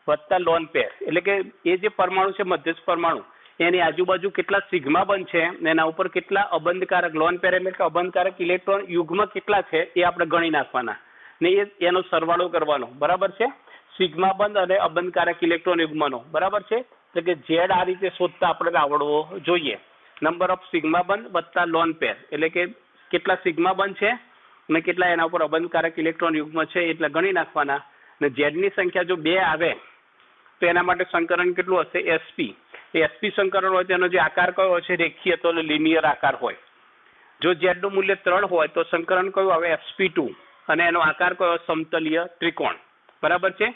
વત્તા લોન પેર. એટલે કે એ જે પરમાણુ છે મધ્યસ્થ પરમાણુ એની આજુબાજુ કેટલા સિગ્મા બંધ છે ને એના ઉપર કેટલા અબંધકારક લોન પેર એટલે કે અબંધકારક ઇલેક્ટ્રોન યુગ્મ કેટલા છે એ આપણે ગણી નાખવાના ને એનો સરવાળો કરવાનો બરાબર છે. સિગ્મા બંધ અને અબંધકારક ઇલેક્ટ્રોન યુગ્મનો બરાબર છે. એટલે કે Z આ રીતે શોધતા આપણે આવડવો જોઈએ. નંબર ઓફ સિગ્મા બંધ વત્તા લોન પેર એટલે કે કેટલા સિગ્મા બંધ છે અને કેટલા એના ઉપર અબંધકારક ઇલેક્ટ્રોન યુગ્મ છે એટલે ગણી નાખવાના. ને Z ની સંખ્યા જો 2 આવે તો એના માટે સંકરણ કેટલું હશે SP. એ SP સંકરણ હોય તેનો જે આકાર કયો હોય છે રેખીય તો લિનિયર આકાર હોય. જો Z નું મૂલ્ય 3 હોય તો સંકરણ કયું આવે sp2 અને એનો આકાર કયો સમતલીય ત્રિકોણ બરાબર છે.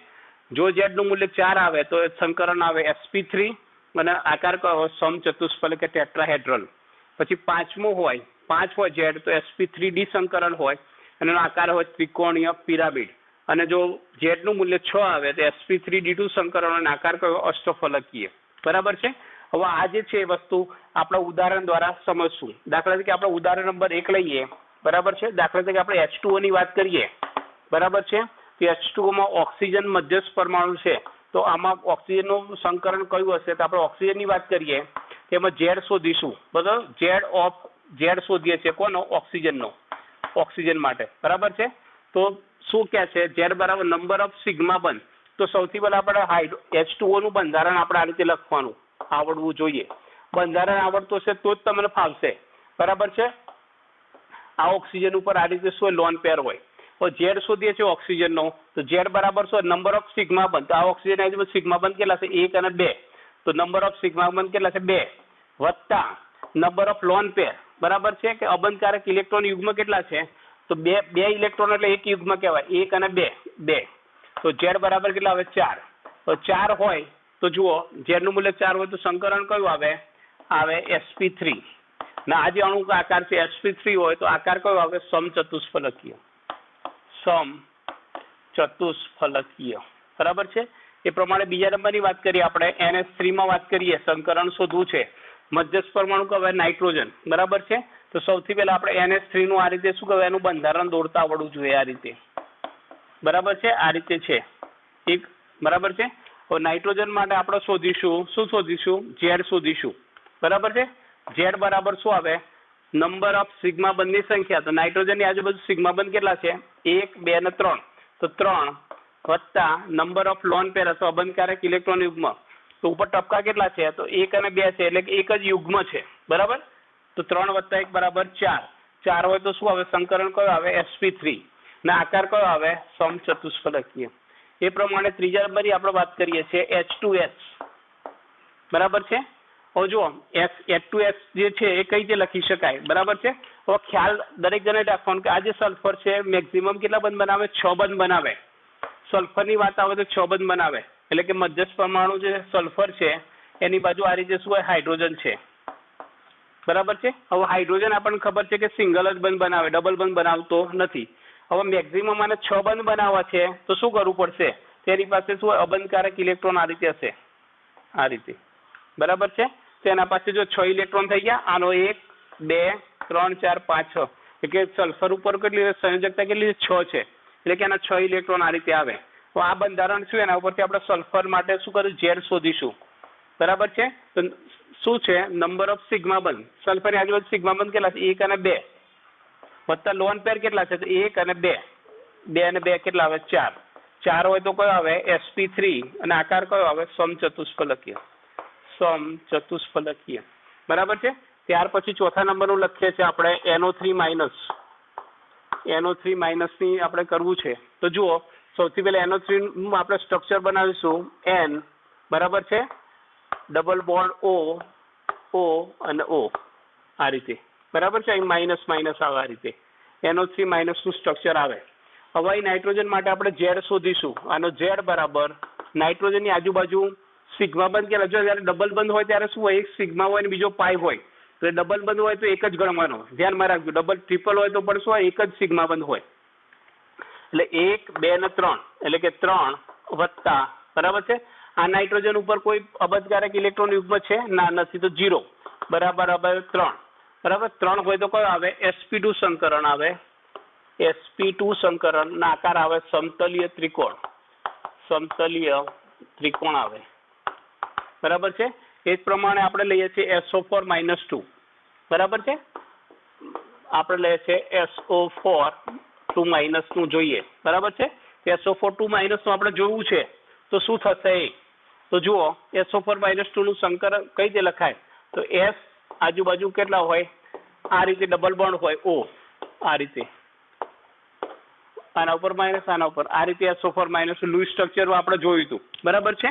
જો Z નું મૂલ્ય 4 આવે તો સંકરણ આવે sp3 અને આકાર કયો સમચતુષ્ફલક કે ટેટ્રાહેડ્રલ. પછી 5મું હોય 5 હોય Z તો sp3d સંકરણ હોય અને એનો આકાર હોય ત્રિકોણીય પિરામિડ. અને જો Z નું મૂલ્ય 6 આવે તો sp3d2 સંકરણ અને આકાર કયો અષ્ટફલકીય બરાબર છે. હવે આ જે છે વસ્તુ આપણે ઉદાહરણ દ્વારા સમજશું. દાખલા તરીકે આપણે ઉદાહરણ નંબર 1 લઈએ બરાબર છે. દાખલા તરીકે આપણે H2O ની વાત કરીએ બરાબર છે. તો H2O માં ઓક્સિજન મધ્યસ્થ પરમાણુ છે તો આમાં ઓક્સિજનનું સંકરણ કયું હશે તો આપણે ઓક્સિજનની વાત કરીએ તેમાં Z શોધીશું બરાબર. Z શોધીએ છીએ કોનો ઓક્સિજનનો, ઓક્સિજન માટે બરાબર છે. તો શું કહે છે Z બરાબર નંબર ઓફ સિગ્મા બંધ. તો સૌથી પહેલા આપણે H2O નું બંધારણ આપણે આ રીતે લખવાનું આવડવું જોઈએ. બંધારણ આવડતું હશે તો જ તમને ફાવશે બરાબર છે. આ ઓક્સિજન ઉપર આ રીતે શું લોન પેર હોય તો Z શોધીએ છીએ ઓક્સિજનનો તો Z બરાબર શું નંબર ઓફ સિગ્મા બંધ. તો આ ઓક્સિજન આજુ સિગ્મા બંધ કેટલા છે 1 અને 2 તો નંબર ઓફ સિગ્મા બંધ કેટલા છે 2 વત્તા નંબર ઓફ લોન પેર બરાબર છે કે અબંધકારક ઇલેક્ટ્રોન યુગ્મ કેટલા છે તો 2 ઇલેક્ટ્રોન એટલે એક યુગ્મ કહેવાય 1 અને 2 તો Z બરાબર કેટલા આવે 4. તો 4 હોય તો જુઓ Z નું મૂલ્ય 4 હોય તો સંકરણ કયું આવે sp3 ના આ જે અણુ આકાર છે sp3 હોય તો આકાર કયો આવે સમચતુષ્ફલકીય બરાબર છે. એ પ્રમાણે બીજા નંબરની વાત કરીએ આપણે NH3 માં વાત કરીએ. સંકરણ શોધવું છે મધ્યસ્થ પરમાણુ કહેવાય નાઇટ્રોજન બરાબર છે. તો સૌથી પહેલા આપણે NH3 નું આ રીતે શું કહેવાય એનું બંધારણ દોરતા આવડવું જોઈએ આ રીતે બરાબર છે. આ રીતે છે એક બરાબર છે. તો નાઇટ્રોજન માટે આપણે શોધીશું શું શોધીશું Z શોધીશું બરાબર છે. Z બરાબર શું આવે નંબર ઓફ સિગ્મા બંધની સંખ્યા. તો નાઇટ્રોજનની આજુબાજુ સિગ્મા બંધ કેટલા છે 1 2 અને 3 તો 3 વત્તા નંબર ઓફ લોન પેર અથવા અબંધકારક ઇલેક્ટ્રોન યુગ્મ. તો ઉપર ટપકા કેટલા છે તો 1 અને 2 છે એટલે કે એક જ યુગ્મ છે બરાબર. તો 3 વત્તા 1 બરાબર 4 હોય તો શું આવે સંકરણ કયો આવે sp3 ના આકાર કયો આવે સમચતુષ્ફલકીય. એ પ્રમાણે ત્રીજા નંબરની આપણે વાત કરીએ છીએ H2S બરાબર છે. હવે જુઓ H2S જે છે એ કઈ રીતે લખી શકાય બરાબર છે. હવે ખ્યાલ દરેક જણે રાખવાનો કે આ જે સલ્ફર છે મેક્સિમમ કેટલા બંધ બનાવે 6 બંધ બનાવે. સલ્ફરની વાત આવે તો 6 બંધ બનાવે એટલે કે મધ્યસ્થ પરમાણુ જે સલ્ફર છે એની બાજુ આ રીતે શું હોય હાઇડ્રોજન છે, બરાબર છે. હવે હાઇડ્રોજન આપણને ખબર છે કે સિંગલ જ બંધ બનાવે, ડબલ બંધ બનાવતો નથી. હવે મેક્સિમમ આને 6 બંધ બનાવવા છે તો શું કરવું પડશે, તેની પાસે શું હોય અબંધકારક ઇલેક્ટ્રોન આ રીતે હશે, આ રીતે, બરાબર છે. તેના પાસે જો 6 ઇલેક્ટ્રોન થઈ ગયા, આનો 1 2 3 4 5 6, એટલે કે સલ્ફર ઉપર કેટલી સંયોજકતા કેટલી 6 છે, એટલે કે આના 6 ઇલેક્ટ્રોન આ રીતે આવે. તો આ બંધારણ શું એના ઉપરથી આપણે સલ્ફર માટે શું કરીશું, ઝેડ શોધીશું, બરાબર છે. તો શું છે નંબર ઓફ સિગ્મા બંધ, સલ્ફરની આજુબાજુ સિગ્મા બંધ કેટલા છે 1 અને 2, વત્તા લોન પેર કેટલા છે તો 1 અને 2, 2 અને 2 કેટલા આવે 4, 4 હોય તો કયો આવે sp3 અને આકાર કયો આવે સમચતુષ્ફલકીય, સમચતુષ્ફલકીય, બરાબર છે. ત્યાર પછી ચોથા નંબરનું લખીએ છીએ આપણે NO3 માઇનસ ની આપણે કરવું છે. તો જુઓ સૌથી પહેલા NO3 નું આપણે સ્ટ્રક્ચર બનાવીશું N, બરાબર છે, ડબલ બોન્ડ O અને O આ રીતે, બરાબર છે. અહીં માઇનસ આવે આ રીતે NO3 માઇનસ નું સ્ટ્રક્ચર આવે. હવે અહીં નાઇટ્રોજન માટે આપણે ઝેડ શોધીશું, આનો ઝેડ બરાબર નાઇટ્રોજનની આજુબાજુ સિગ્મા બંધ કેટલા, જો જ્યારે ડબલ બંધ હોય ત્યારે શું હોય એક સિગ્મા હોય અને બીજો પાઈ હોય, તો ડબલ બંધ હોય તો એક જ ગણવાનો, ધ્યાનમાં રાખજો. ડબલ ટ્રિપલ હોય તો પણ શું હોય એક જ સિગ્મા બંધ હોય, એટલે 1 2 અને 3 એટલે કે 3 વત્તા, બરાબર છે. આ નાઇટ્રોજન ઉપર કોઈ અબંધકારક ઇલેક્ટ્રોન યુગ્મ છે ના, નથી, તો 0 બરાબર 3, બરાબર. 3 હોય તો કયો આવે sp2 સંકરણ આવે, sp2 સંકરણ ના આકાર આવે સમતલીય ત્રિકોણ આવે, બરાબર છે. એ જ પ્રમાણે આપણે લઈએ છીએ SO4 -2, બરાબર છે. આપણે લઈએ છીએ SO4 2 નું જોઈએ, બરાબર છે. SO4 2 નું આપણે જોવું છે તો શું થશે, તો જુઓ SO4 -2 નું સંકરણ કઈ રીતે લખાય, તો S આજુબાજુ કેટલા હોય આ રીતે ડબલ બોન્ડ હોય O આ રીતે, આના ઉપર માઇનસ આના ઉપર આ રીતે SO4 લૂઇસ સ્ટ્રક્ચર આપણે જોયું હતું, બરાબર છે.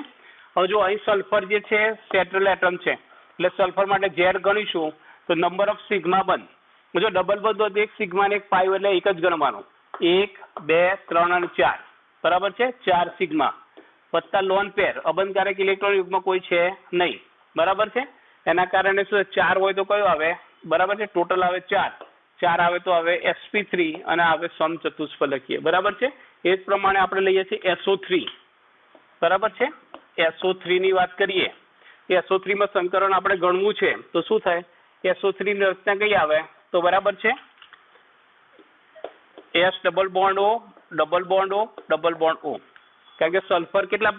હવે જો અહીં સલ્ફર જે છે સેટ્રલ એટમ છે, એટલે સલ્ફર માટે ઝેડ ગણીશું તો નંબર ઓફ સિગ્મા બંધ, જો ડબલ બંધ હોય તો એક સિગ્મા ને એક પાઈ એટલે એક જ ગણવાનું, 1 2 3 અને 4, બરાબર છે. 4 સિગ્મા વત્તા લોન પેર અબંધકારક ઇલેક્ટ્રોન યુગ્મ કોઈ છે નહીં, બરાબર છે. એના કારણે શું 4 હોય તો કયો આવે, બરાબર છે, ટોટલ આવે 4 આવે તો આવે sp3 અને આવે સમચતુષ્ફલકીય, બરાબર છે. એ જ પ્રમાણે આપણે લઈએ છીએ SO3, બરાબર છે. SO3 ની વાત કરીએ, SO3 માં સંકરણ આપણે ગણવું છે તો શું થાય, SO3 ની રચના કઈ આવે તો બરાબર છે S double bond O double bond O double bond O, કારણ કે સલ્ફર કેટલા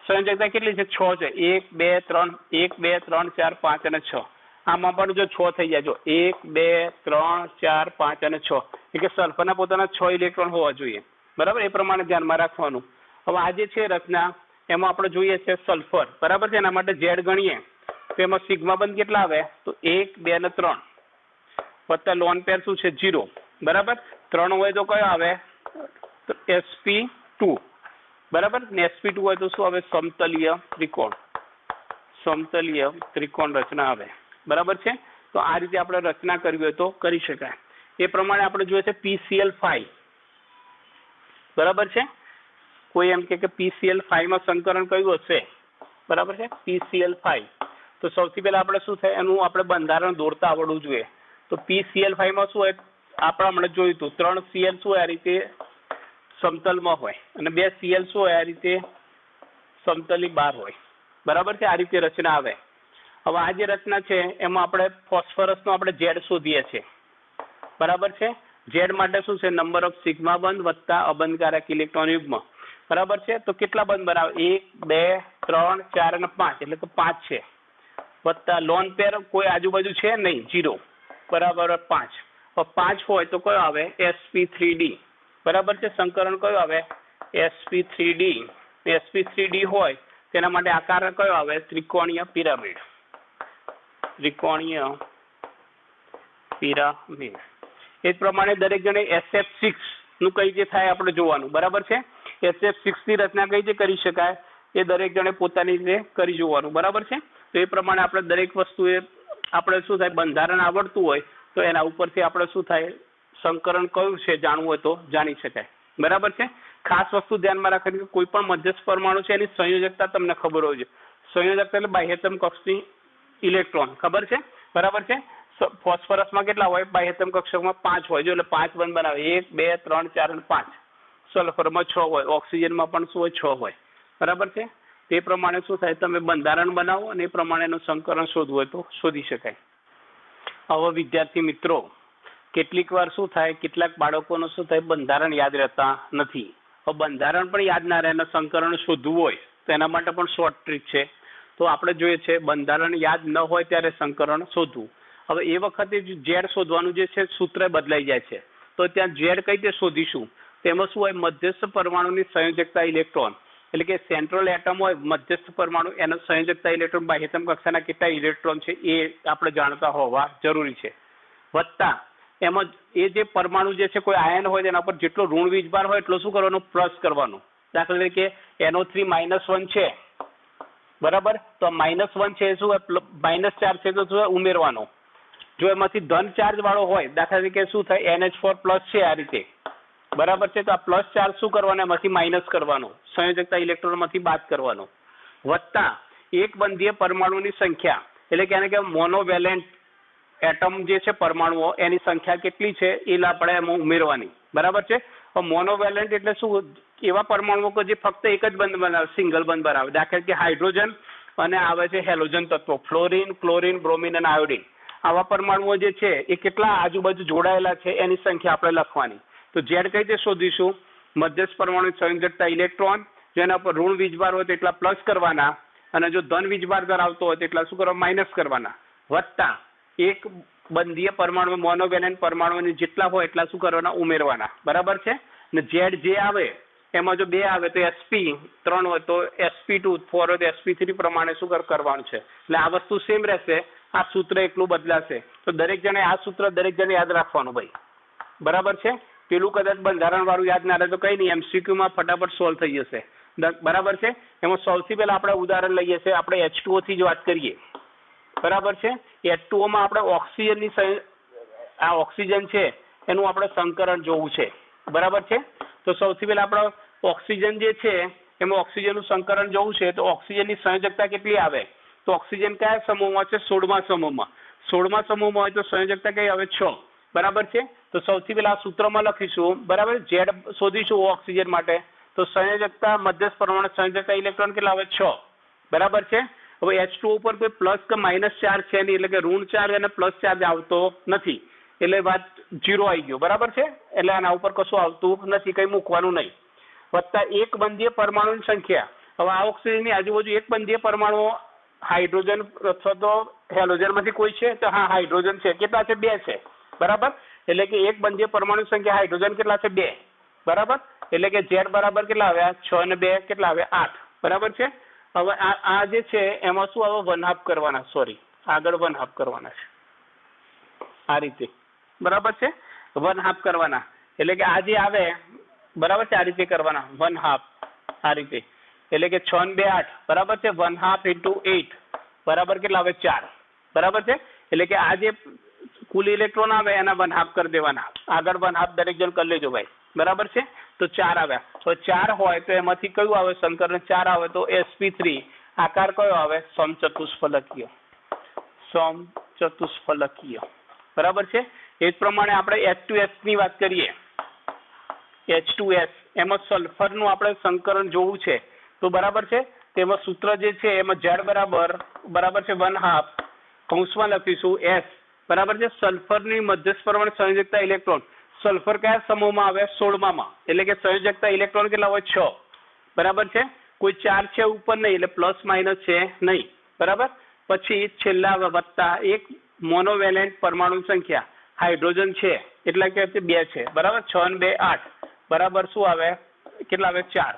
સંયોજકતા કેટલી છે 6 છે, 1 2 3 4 5 અને 6, આમાં પણ જો 6 થઈ જાય, જો 1 2 3 4 5 અને 6, એટલે કે સલ્ફરના પોતાના 6 ઇલેક્ટ્રોન હોવા જોઈએ, બરાબર. એ પ્રમાણે ધ્યાનમાં રાખવાનું. હવે આ જે છે રચના એમાં આપણે જોઈએ છે સલ્ફર, બરાબર છે. એના માટે ઝેડ ગણીએ તો એમાં સિગ્મા બંધ કેટલા આવે તો 1 2 અને 3 વત્તા લોન પેર શું છે 0, બરાબર. 3 હોય તો કયો આવે તો sp2, બરાબર. ને sp2 હોય તો શું આવે સમતલીય ત્રિકોણ રચના આવે, બરાબર છે. તો આ રીતે આપણે રચના કરવી હોય તો કરી શકાય. એ પ્રમાણે આપણે જોઈએ છે PCl5, બરાબર છે. કોઈ એમ કે PCl5 માં સંકરણ કયું હશે, બરાબર છે, PCl5. તો સૌથી પહેલા આપણે શું થાય એનું આપણે બંધારણ દોરતા આવડવું જોઈએ. તો PCl5 માં શું હોય આપણે હમણાં જોયું હતું 3 Cl શું હોય આ રીતે સમતલમાં હોય અને 2 Cl શું હોય આ રીતે સમતલની બહાર હોય, બરાબર છે. આ રીતે રચના આવે. હવે આ જે રચના છે એમાં આપણે ફોસ્ફરસનો આપણે ઝેડ શોધીએ છીએ, બરાબર છે. ઝેડ માટે શું છે નંબર ઓફ સિગ્મા બંધ વત્તા અબંધકારક ઇલેક્ટ્રોન યુગ્મ, બરાબર છે. તો કેટલા બંધ બનાવે 1 2 3 4 અને 5 એટલે તો 5 છે, વત્તા લોન પેર કોઈ આજુબાજુ છે નહીં 0, બરાબર 5. 5 હોય તો કયો આવે sp3d, બરાબર છે. સંકરણ કયો આવે sp3d, sp3d હોય તેના માટે આકાર કયો આવે ત્રિકોણીય પિરામિડ, એ જ પ્રમાણે દરેક જણે SF6 નું કઈ રીતે થાય આપણે જોવાનું, બરાબર છે. SF6 ની રચના કઈ રીતે કરી શકાય એ દરેક જણે પોતાની રીતે કરી જોવાનું, બરાબર છે. તો એ પ્રમાણે આપણે દરેક વસ્તુ એ આપણે શું થાય બંધારણ આવડતું હોય તો એના ઉપરથી આપણે શું થાય સંકરણ કયું છે જાણવું હોય તો જાણી શકાય. બરાબર છે. ખાસ વસ્તુ ધ્યાનમાં રાખવાની કે કોઈ પણ મધ્યસ્થ પરમાણુ છે એની સંયોજકતા તમને ખબર હોય છે. સંયોજકતા એટલે બાહ્યતમ કક્ષની ઇલેક્ટ્રોન ખબર છે, બરાબર છે. ફોસ્ફરસમાં કેટલા હોય? બાહ્યતમ કક્ષકમાં 5 હોય, જો એટલે 5 બંધ બનાવે, 1 2 3 4 અને 5. સલ્ફરમાં 6 હોય, ઓક્સિજનમાં પણ શું હોય? 6 હોય, બરાબર છે. તે પ્રમાણે શું થાય? તમે બંધારણ બનાવો અને એ પ્રમાણેનું સંકરણ શોધવું હોય તો શોધી શકાય. હવે વિદ્યાર્થી મિત્રો, કેટલીક વાર શું થાય, કેટલાક બાળકોનું શું થાય, બંધારણ યાદ રહેતા નથી. હવે બંધારણ પણ યાદ ના રહે અને સંકરણ શોધવું હોય તો એના માટે પણ શોર્ટ ટ્રીક છે. તો આપણે જોઈએ છે બંધારણ યાદ ન હોય ત્યારે સંકરણ શોધવું. હવે એ વખતે ઝેડ શોધવાનું જે છે સૂત્ર બદલાઈ જાય છે. તો ત્યાં ઝેડ કઈ રીતે શોધીશું? તેમાં શું હોય? મધ્યસ્થ પરમાણુની સંયોજકતા ઇલેક્ટ્રોન, એટલે કે સેન્ટ્રલ એટમ હોય મધ્યસ્થ પરમાણુ, એનો સંયોજકતા ઇલેક્ટ્રોન બાહ્યતમ કક્ષાના કેટલા ઇલેક્ટ્રોન છે એ આપણે જાણતા હોવા જરૂરી છે. વત્તા એમાં એ જે પરમાણુ જે છે કોઈ આયન હોય તેના પર જેટલો ઋણ વીજભાર હોય એટલો શું કરવાનો? પ્લસ કરવાનો. દાખલા તરીકે NO3 -1 છે, બરાબર, તો -1 છે એ શું હોય? -4 છે તો શું હોય? ઉમેરવાનો. જો એમાંથી ધન ચાર્જ વાળો હોય, દાખલા તરીકે શું થાય? NH4+ છે આ રીતે, બરાબર છે, તો આ પ્લસ ચાર્જ શું કરવાનો? એમાંથી માઇનસ કરવાનો, સંયોજકતા ઇલેક્ટ્રોન માંથી બાદ કરવાનો. વત્તા એક બંધીય પરમાણુની સંખ્યા, એટલે કે આને કે મોનોવેલેન્ટ એટમ જે છે પરમાણુઓ એની સંખ્યા કેટલી છે એ આપણે એમાં ઉમેરવાની, બરાબર છે. મોનોવેલેન્ટ એટલે શું? એવા પરમાણુઓ કે જે ફક્ત એક જ બંધ બનાવે, સિંગલ બંધ બનાવે. દાખલા કે હાઇડ્રોજન અને આવે છે હેલોજન તત્વો, ફ્લોરિન, ક્લોરિન, બ્રોમિન અને આયોડિન. આવા પરમાણુઓ જે છે એ કેટલા આજુબાજુ જોડાયેલા છે એની સંખ્યા આપણે લખવાની. તો ઝેડ કઈ રીતે શોધીશું? મધ્યસ્થ પરમાણુ સંયોજકતા ઇલેક્ટ્રોન, જેના પર ઋણ વીજભાર હોય તો એટલા પ્લસ કરવાના, અને જો ધન વીજભાર ધરાવતો હોય તો એટલા શું કરવા? માઇનસ કરવાના. વત્તા એક બંધીય પરમાણુ મોનોવેલેન્ટ પરમાણુ જેટલા હોય એટલા શું કરવાના? ઉમેરવાના, બરાબર છે. ને ઝેડ જે આવે એમાં જો 2 આવે તો sp, 3 હોય તો sp2, 4 હોય તો sp3 પ્રમાણે શું કરવાનું છે. એટલે આ વસ્તુ સેમ રહેશે, આ સૂત્ર એકલું બદલાશે. તો દરેક જણે આ સૂત્ર દરેક જણે યાદ રાખવાનું ભાઈ, બરાબર છે. પેલું કદાચ બંધારણ વાળું યાદ ના રહે તો કઈ નહીં, MCQ માં ફટાફટ સોલ્વ થઈ જશે, બરાબર છે. એમાં સૌથી પહેલા આપણે ઉદાહરણ લઈએ છીએ, આપણે H2O થી જ વાત કરીએ, બરાબર છે. H2O માં આપણે ઓક્સિજનની આ ઓક્સિજન છે એનું આપણે સંકરણ જોવું છે, બરાબર છે. તો સૌથી પહેલા આપણે ઓક્સિજન જે છે એમાં ઓક્સિજનનું સંકરણ જોવું છે. તો ઓક્સિજનની સંયોજકતા કેટલી આવે? તો ઓક્સિજન કયા સમૂહમાં છે? 16મા સમૂહમાં. 16મા સમૂહમાં હોય તો સંયોજકતા કઈ આવે? 6, બરાબર છે. તો સૌથી પહેલા આ સૂત્રમાં લખીશું, બરાબર. ઝેડ શોધીશું ઓક્સિજન માટે, તો સંયોજકતા મધ્યસ્થ પરમાણુ સંયોજકતા ઇલેક્ટ્રોન કેટલા આવે? 6, બરાબર છે. હવે H2O ઉપર કોઈ પ્લસ કે માઇનસ ચાર્જ છે નહીં, એટલે કે ઋણ ચાર્જ અને પ્લસ ચાર્જ આવતો નથી, એટલે વાત 0 આવી ગયો, બરાબર છે. એટલે આના ઉપર કશું આવતું નથી, કઈ મૂકવાનું નહીં. વત્તા એક બંધીય પરમાણુની સંખ્યા. હવે આ ઓક્સિજનની આજુબાજુ એક બંધીય પરમાણુ હાઇડ્રોજન અથવા તો હેલોજન માંથી કોઈ છે? તો હા, હાઇડ્રોજન છે. કેટલા છે? 2 છે, બરાબર. એટલે કે એક બંધીય પરમાણુ સંખ્યા હાઇડ્રોજન કેટલા છે? 2, બરાબર. એટલે કે ઝેડ બરાબર કેટલા આવ્યા? 6 અને 2 કેટલા આવ્યા? 8, બરાબર છે. હવે આ જે છે એમાં શું આવે? 1/2 કરવાના, સોરી, આગળ 1/2 કરવાના છે આ રીતે, બરાબર છે. 1/2 કરવાના, એટલે કે આ જે આવે, બરાબર છે, આ રીતે કરવાના, 1/2 આ રીતે. એટલે કે 6 અને 2 8, બરાબર છે. 1/2 × 8 બરાબર કેટલા આવે? 4, બરાબર છે. એટલે કે આ જે કુલ ઇલેક્ટ્રોન આવે એના 1/2 કરી દેવાના, આગળ 1/2 દરેક જણ કરી લેજો ભાઈ, બરાબર છે. તો 4 આવ્યા. તો 4 હોય તો એમાંથી કયું આવે? સંકરણ 4 આવે તો sp3. આકાર કયો આવે? સમચતુષ્ફલકીય, સમચતુષ્ફલકીય, બરાબર છે. એ જ પ્રમાણે આપણે H2S ની વાત કરીએ. H2S એમાં સલ્ફરનું આપણે સંકરણ જોવું છે, તો બરાબર છે. તેમાં સૂત્ર જે છે એમાં ઝેડ બરાબર છે 1/2 કૌંસમાં લખીશું S, બરાબર છે. સલ્ફરની મધ્યસ્થ પરમાણુ સંયોજકતા ઇલેક્ટ્રોન, સલ્ફર કયા સમૂહમાં આવે? 16માં. એટલે કે સંયોજકતા ઇલેક્ટ્રોન કેટલા હોય? 6, બરાબર છે. કોઈ ચાર્જ છે ઉપર નહીં, એટલે પ્લસ માઇનસ છે નહીં, બરાબર. પછી છેલ્લા વત્તા એક મોનોવેલેન્ટ પરમાણુ સંખ્યા, હાઇડ્રોજન છે એટલે કે 2 છે, બરાબર. 6 અને 2 8, બરાબર. શું આવે? કેટલા આવે? 4.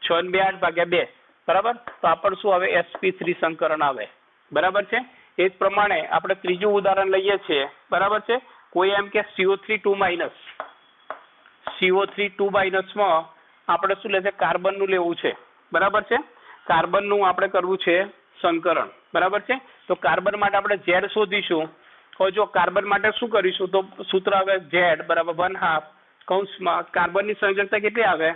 6 અને 2 8 ભાગ્યા 2, બરાબર. તો આપણને શું આવે? sp3 સંકરણ આવે, બરાબર છે. એ જ પ્રમાણે આપણે ત્રીજું ઉદાહરણ લઈએ છીએ, બરાબર છે. કોઈ એમ કે CO3 2-, CO3 2- માં આપણે શું લેશે? કાર્બનનું લેવું છે, બરાબર છે. કાર્બનનું આપણે કરવું છે સંકરણ, બરાબર છે. તો કાર્બન માટે આપણે ઝેડ શોધીશું. હવે જો કાર્બન માટે શું કરીશું? તો સૂત્ર આવે ઝેડ બરાબર 1/2 કૌંસમાં કાર્બનની સંયોજકતા કેટલી આવે?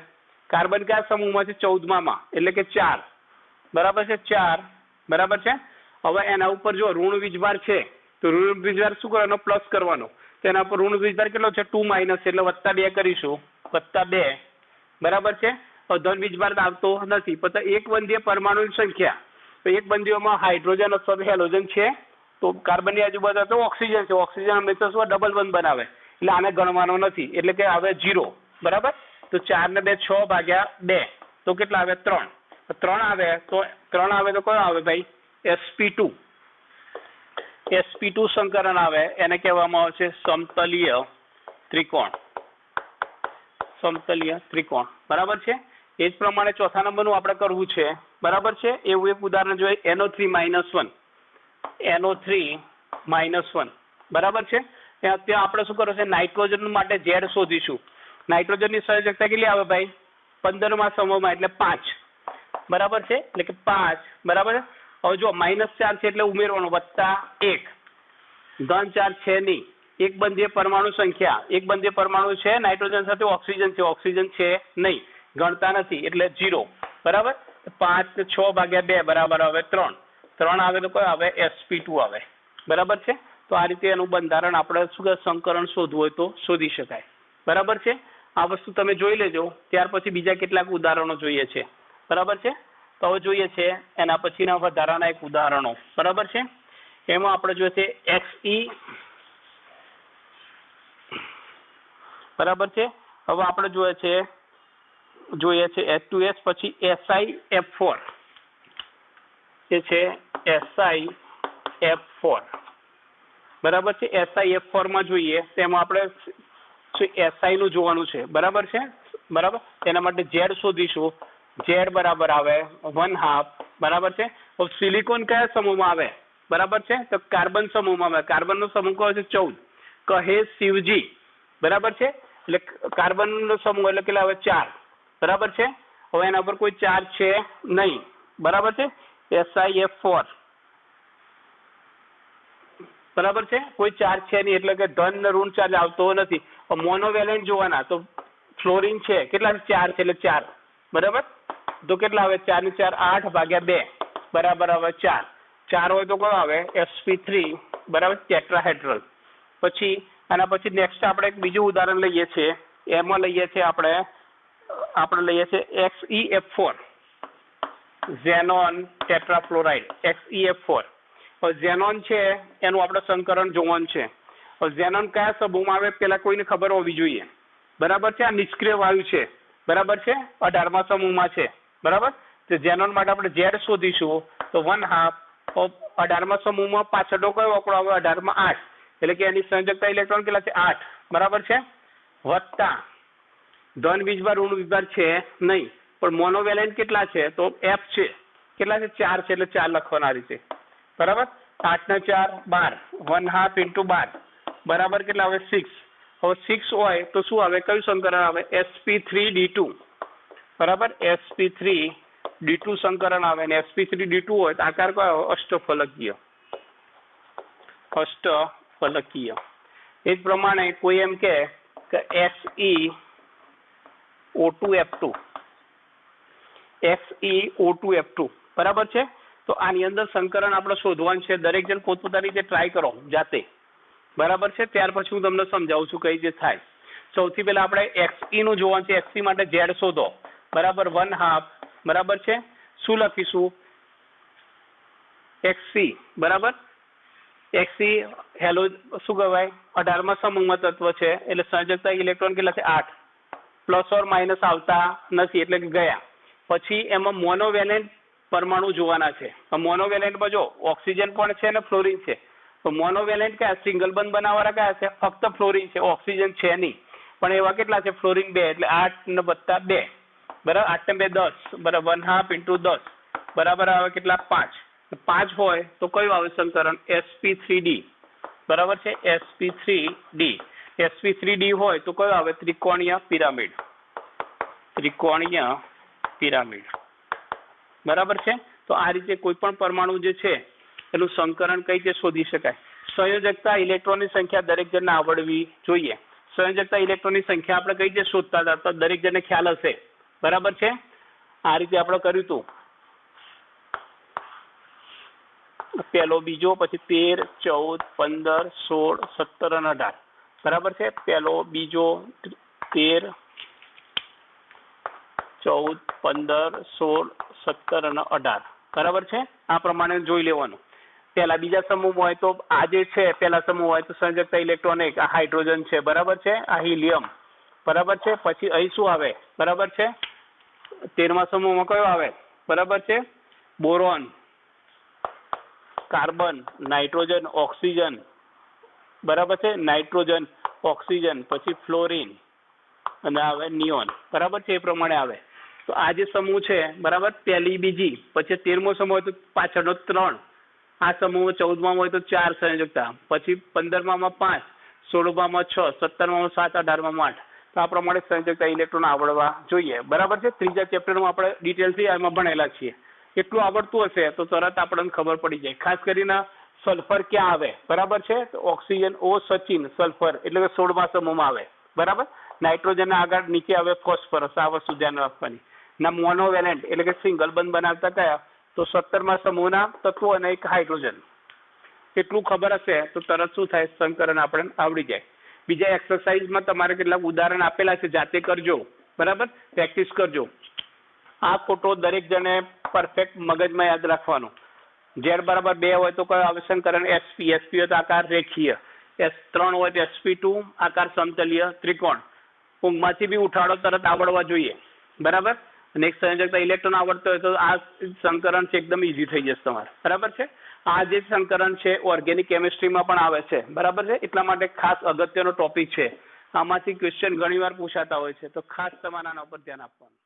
કાર્બન કયા સમૂહમાં છે? 14માં, એટલે કે 4. બરાબર છે? 4. બરાબર છે. હવે એના ઉપર જો ઋણ વીજભાર છે તો ઋણ વીજભાર શું કરવાનો? પ્લસ કરવાનો. તો એના પર ઋણ વીજભાર કેટલો છે? 2 માઇનસ, એટલે +2 કરીશું, +2. બરાબર છે. ધન વીજભાર આવતો નથી. પછી એક બંધીય પરમાણુની સંખ્યા, તો એક બંધીઓમાં હાઇડ્રોજન અથવા હેલોજન છે, તો કાર્બનની આજુબાજુ તો ઓક્સિજન છે. ઓક્સિજન હંમેશા શું ડબલ બંધ બનાવે, એટલે આને ગણવાનો નથી, એટલે કે આવે 0. બરાબર. તો 4 ને 2 6 ભાગ્યા 2, તો કેટલા આવે? 3. 3 આવે તો કયો આવે ભાઈ? sp2. sp2 સંકરણ આવે, એને કહેવામાં આવે છે સમતલીય ત્રિકોણ. સમતલીય ત્રિકોણ. બરાબર છે. એ જ પ્રમાણે ચોથા નંબરનું આપણે કરવું છે. બરાબર છે. એવું એક ઉદાહરણ જોઈએ, NO3 -1. NO3 -1. બરાબર છે. ત્યાં આપણે શું કરવું છે? નાઇટ્રોજન માટે Z શોધીશું. નાઇટ્રોજનની સંયોજકતા કેટલી આવે ભાઈ? 15માં સમૂહમાં, એટલે 5. બરાબર છે. એટલે કે 5. બરાબર છે. હવે જો -4 છે એટલે ઉમેરવાનો, +1. ધન 4 છે નહીં. એક બંધીય પરમાણુ સંખ્યા, એક બંધીય પરમાણુ છે નાઇટ્રોજન સાથે, ઓક્સિજન છે, ઓક્સિજન છે નહીં, ગણતા નથી, એટલે 0. બરાબર. 5 ને 6 ભાગ્યા 2 બરાબર આવે 3. 3 આવે તો કયો આવે? sp2 આવે. બરાબર છે. તો આ રીતે એનું બંધારણ આપણે શું સંકરણ શોધવું હોય તો શોધી શકાય. બરાબર છે. આ વસ્તુ તમે જોઈ લેજો. ત્યાર પછી બીજા કેટલાક ઉદાહરણો જોઈએ છે. બરાબર છે. તો હવે જોઈએ છે એના પછીના વધારાના એક ઉદાહરણો. બરાબર છે. એમાં આપણે જોઈએ છે Xe. બરાબર છે. હવે આપણે જોઈએ છે H2S, પછી SiF4. એ છે SiF4. બરાબર છે. SiF4 માં જોઈએ તેમાં આપણે SI નું જોવાનું છે. બરાબર છે. બરાબર. એના માટે Z શોધીશું. Z બરાબર આવે 1/2. બરાબર છે. તો સિલિકોન કયા સમૂહમાં આવે? બરાબર છે. તો કાર્બન સમૂહમાં આવે. કાર્બનનો સમૂહ કયો છે? 14. કહે શિવજી. બરાબર છે. એટલે કાર્બનનો સમૂહ એટલે કેટલા આવે? 4. બરાબર છે. હવે એના પર કોઈ ચાર્જ છે નહીં. બરાબર છે. SiF4. બરાબર છે. કોઈ ચાર્જ છે નહીં, એટલે કે ધન ને ઋણ ચાર્જ આવતો નથી. મોનોવેલેન્ટ જોવાના, તો ફ્લોરિન છે, કેટલા? 4 છે, એટલે 4. બરાબર. તો કેટલા આવે? 4 ને 4 8 ભાગ્યા 2 બરાબર આવે 4. 4 હોય તો કયો આવે? sp3. બરાબર. ટેટ્રાહેડ્રલ. પછી આના પછી નેક્સ્ટ આપણે એક બીજું ઉદાહરણ લઈએ છીએ. એમાં લઈએ છીએ આપણે લઈએ છીએ XeF4. ઝેનોન ટેટ્રાફ્લોરાઇડ. XeF4. ઝેનોન છે એનું આપણે સંકરણ જોવાનું છે. ઝેનોન કયા સમૂહમાં આવે પેલા કોઈને ખબર હોવી જોઈએ. બરાબર છે. આ નિષ્ક્રિય વાયુ છે. બરાબર છે. 18મા સમૂહમાં છે. બરાબર. તો ઝેનોન માટે આપણે Z શોધીશું. તો 1/2. 18મા સમૂહમાં પાછળનો કયો આંકડો આવે? 18માં 8. એટલે કે એની સંયોજકતા ઇલેક્ટ્રોન કેટલા છે? 8. બરાબર છે. વત્તા ધન વીજભાર ઋણ વીજભાર છે નહીં, પણ મોનોવેલેન્ટ કેટલા છે? તો F છે. કેટલા છે? 4 છે, એટલે 4 લખવાના રીતે. બરાબર. 8 ને 4 12. 1/2 × 12 બરાબર કેટલા આવે? 6. હવે 6 હોય તો શું આવે? કયું સંકરણ આવે? sp3d2. બરાબર. sp3d2 સંકરણ આવે. અને sp3d2 હોય તો આકાર કયો? અષ્ટફલકીય. અષ્ટફલકીય. એ જ પ્રમાણે કોઈ એમ કે XeO2F2. XeO2F2. બરાબર છે. તો આની અંદર સંકરણ આપણે શોધવાનું છે. દરેક જણ પોતપોતાની રીતે ટ્રાય કરો જાતે. બરાબર છે. ત્યાર પછી હું તમને સમજાવું છું કઈ રીતે થાય. સૌથી પહેલા આપણે Xe નું જોવાનું છે. Xe માટે Z શોધો. બરાબર. 1/2. બરાબર છે. શું લખીશું? Xe. બરાબર. Xe હેલો શું કહેવાય? 18મા સમૂહમાં તત્વ છે, એટલે સંયોજકતા ઇલેક્ટ્રોન કેટલા છે? 8. પ્લસ ઓર માઇનસ આવતા નથી, એટલે કે ગયા. પછી એમાં મોનોવેલેન્ટ પરમાણુ જોવાના છે. મોનોવેલેન્ટમાં જો ઓક્સિજન પણ છે અને ફ્લોરિન છે. તો મોનોવેલેન્ટ કયા? સિંગલ બંધ બનાવવાળા કયા છે? ફક્ત ફ્લોરિન છે, ઓક્સિજન છે નહીં. પણ એવા કેટલા છે? ફ્લોરિન 2, એટલે 8 ને + 2. બરાબર. 8 ને 2 10. બરાબર. 1/2 × 10 બરાબર આવે કેટલા? 5. 5 હોય તો કયું આવે સંકરણ? sp3d. બરાબર છે. sp3d. sp3d હોય તો કયું આવે? ત્રિકોણીય પિરામિડ. ત્રિકોણીય પિરામિડ. બરાબર છે. તો આ રીતે કોઈ પણ પરમાણુ જે છે એનું સંકરણ કઈ રીતે શોધી શકાય? સંયોજકતા ઇલેક્ટ્રોનની સંખ્યા દરેક જણને આવડવી જોઈએ. સંયોજકતા ઇલેક્ટ્રોનની સંખ્યા આપણે કઈ રીતે શોધતા હતા તો દરેક જણને ખ્યાલ હશે, બરાબર છે. આ રીતે આપણે કર્યું હતું, પહેલો બીજો પછી 13 14 15 16 17 અને 18, બરાબર છે. પહેલો બીજો 13 14 15 16 17 અને 18, બરાબર છે. આ પ્રમાણે જોઈ લેવાનું. પહેલા બીજા સમૂહમાં હોય તો આ જે છે પહેલા સમૂહ હોય તો સંયોજકતા ઇલેક્ટ્રોન એક, આ હાઇડ્રોજન છે, બરાબર છે, આ હિલિયમ, બરાબર છે. પછી અહીં શું આવે, બરાબર છે, 13મા સમૂહમાં કયો આવે, બરાબર છે, બોરોન, કાર્બન, નાઇટ્રોજન, ઓક્સિજન, બરાબર છે, નાઇટ્રોજન, ઓક્સિજન, પછી ફ્લોરિન અને આવે નિયોન, બરાબર છે. એ પ્રમાણે આવે. તો આ જે સમૂહ છે, બરાબર, પહેલી બીજી, પછી 13મો સમૂહ હોય તો પાછળનો 3, આ સમૂહ 14માં હોય તો 4 સંયોજકતા, પછી 15માં 5, 16માં 6, 17માં 7, 18માં 8. તો આ પ્રમાણે સંયોજકતા ઇલેક્ટ્રોન આવડવા જોઈએ, બરાબર છે. ત્રીજા ચેપ્ટરમાં આપણે ડિટેલથી આમાં ભણેલા છીએ. એટલું આવડતું હશે તો તરત આપણને ખબર પડી જાય. ખાસ કરીને સલ્ફર ક્યાં આવે, બરાબર છે, તો ઓક્સિજન O સચિન સલ્ફર એટલે કે 16મા સમૂહમાં આવે, બરાબર. નાઇટ્રોજન આગળ નીચે આવે ફોસ્ફરસ, આ વસ્તુ ધ્યાન રાખવાની. ના મોનોવેલેન્ટ એટલે કે સિંગલ બંધ બનાવતા કયા તો 17મા સમૂહના તત્વો અને એક હાઇડ્રોજન. એટલું ખબર હશે તો તરત શું થાય, સંકરણ આપણે આવડી જાય. બીજા એક્સરસાઇઝમાં તમારે કેટલાક ઉદાહરણ આપેલા છે, જાતે કરજો, બરાબર, પ્રેક્ટિસ કરજો. આ ફોટો દરેક જણે પરફેક્ટ મગજમાં યાદ રાખવાનો. Z બરાબર 2 હોય તો કયો આવે સંકરણ, sp, sp હોય તો આકાર રેખીય, S3 હોય તો sp2 આકાર સમતલીય ત્રિકોણ. ઊંઘમાંથી બી ઉઠાડો તરત આવડવા જોઈએ, બરાબર. અને એક સંયોજકતા ઇલેક્ટ્રોન આવડતો હોય તો આ સંકરણ છે એકદમ ઈઝી થઈ જશે તમારે, બરાબર છે. આ જે સંકરણ છે ઓર્ગેનિક કેમિસ્ટ્રીમાં પણ આવે છે, બરાબર છે. એટલા માટે ખાસ અગત્યનો ટોપિક છે. આમાંથી ક્વેશ્ચન ઘણીવાર પૂછાતા હોય છે, તો ખાસ તમારે આના ઉપર ધ્યાન આપવાનું.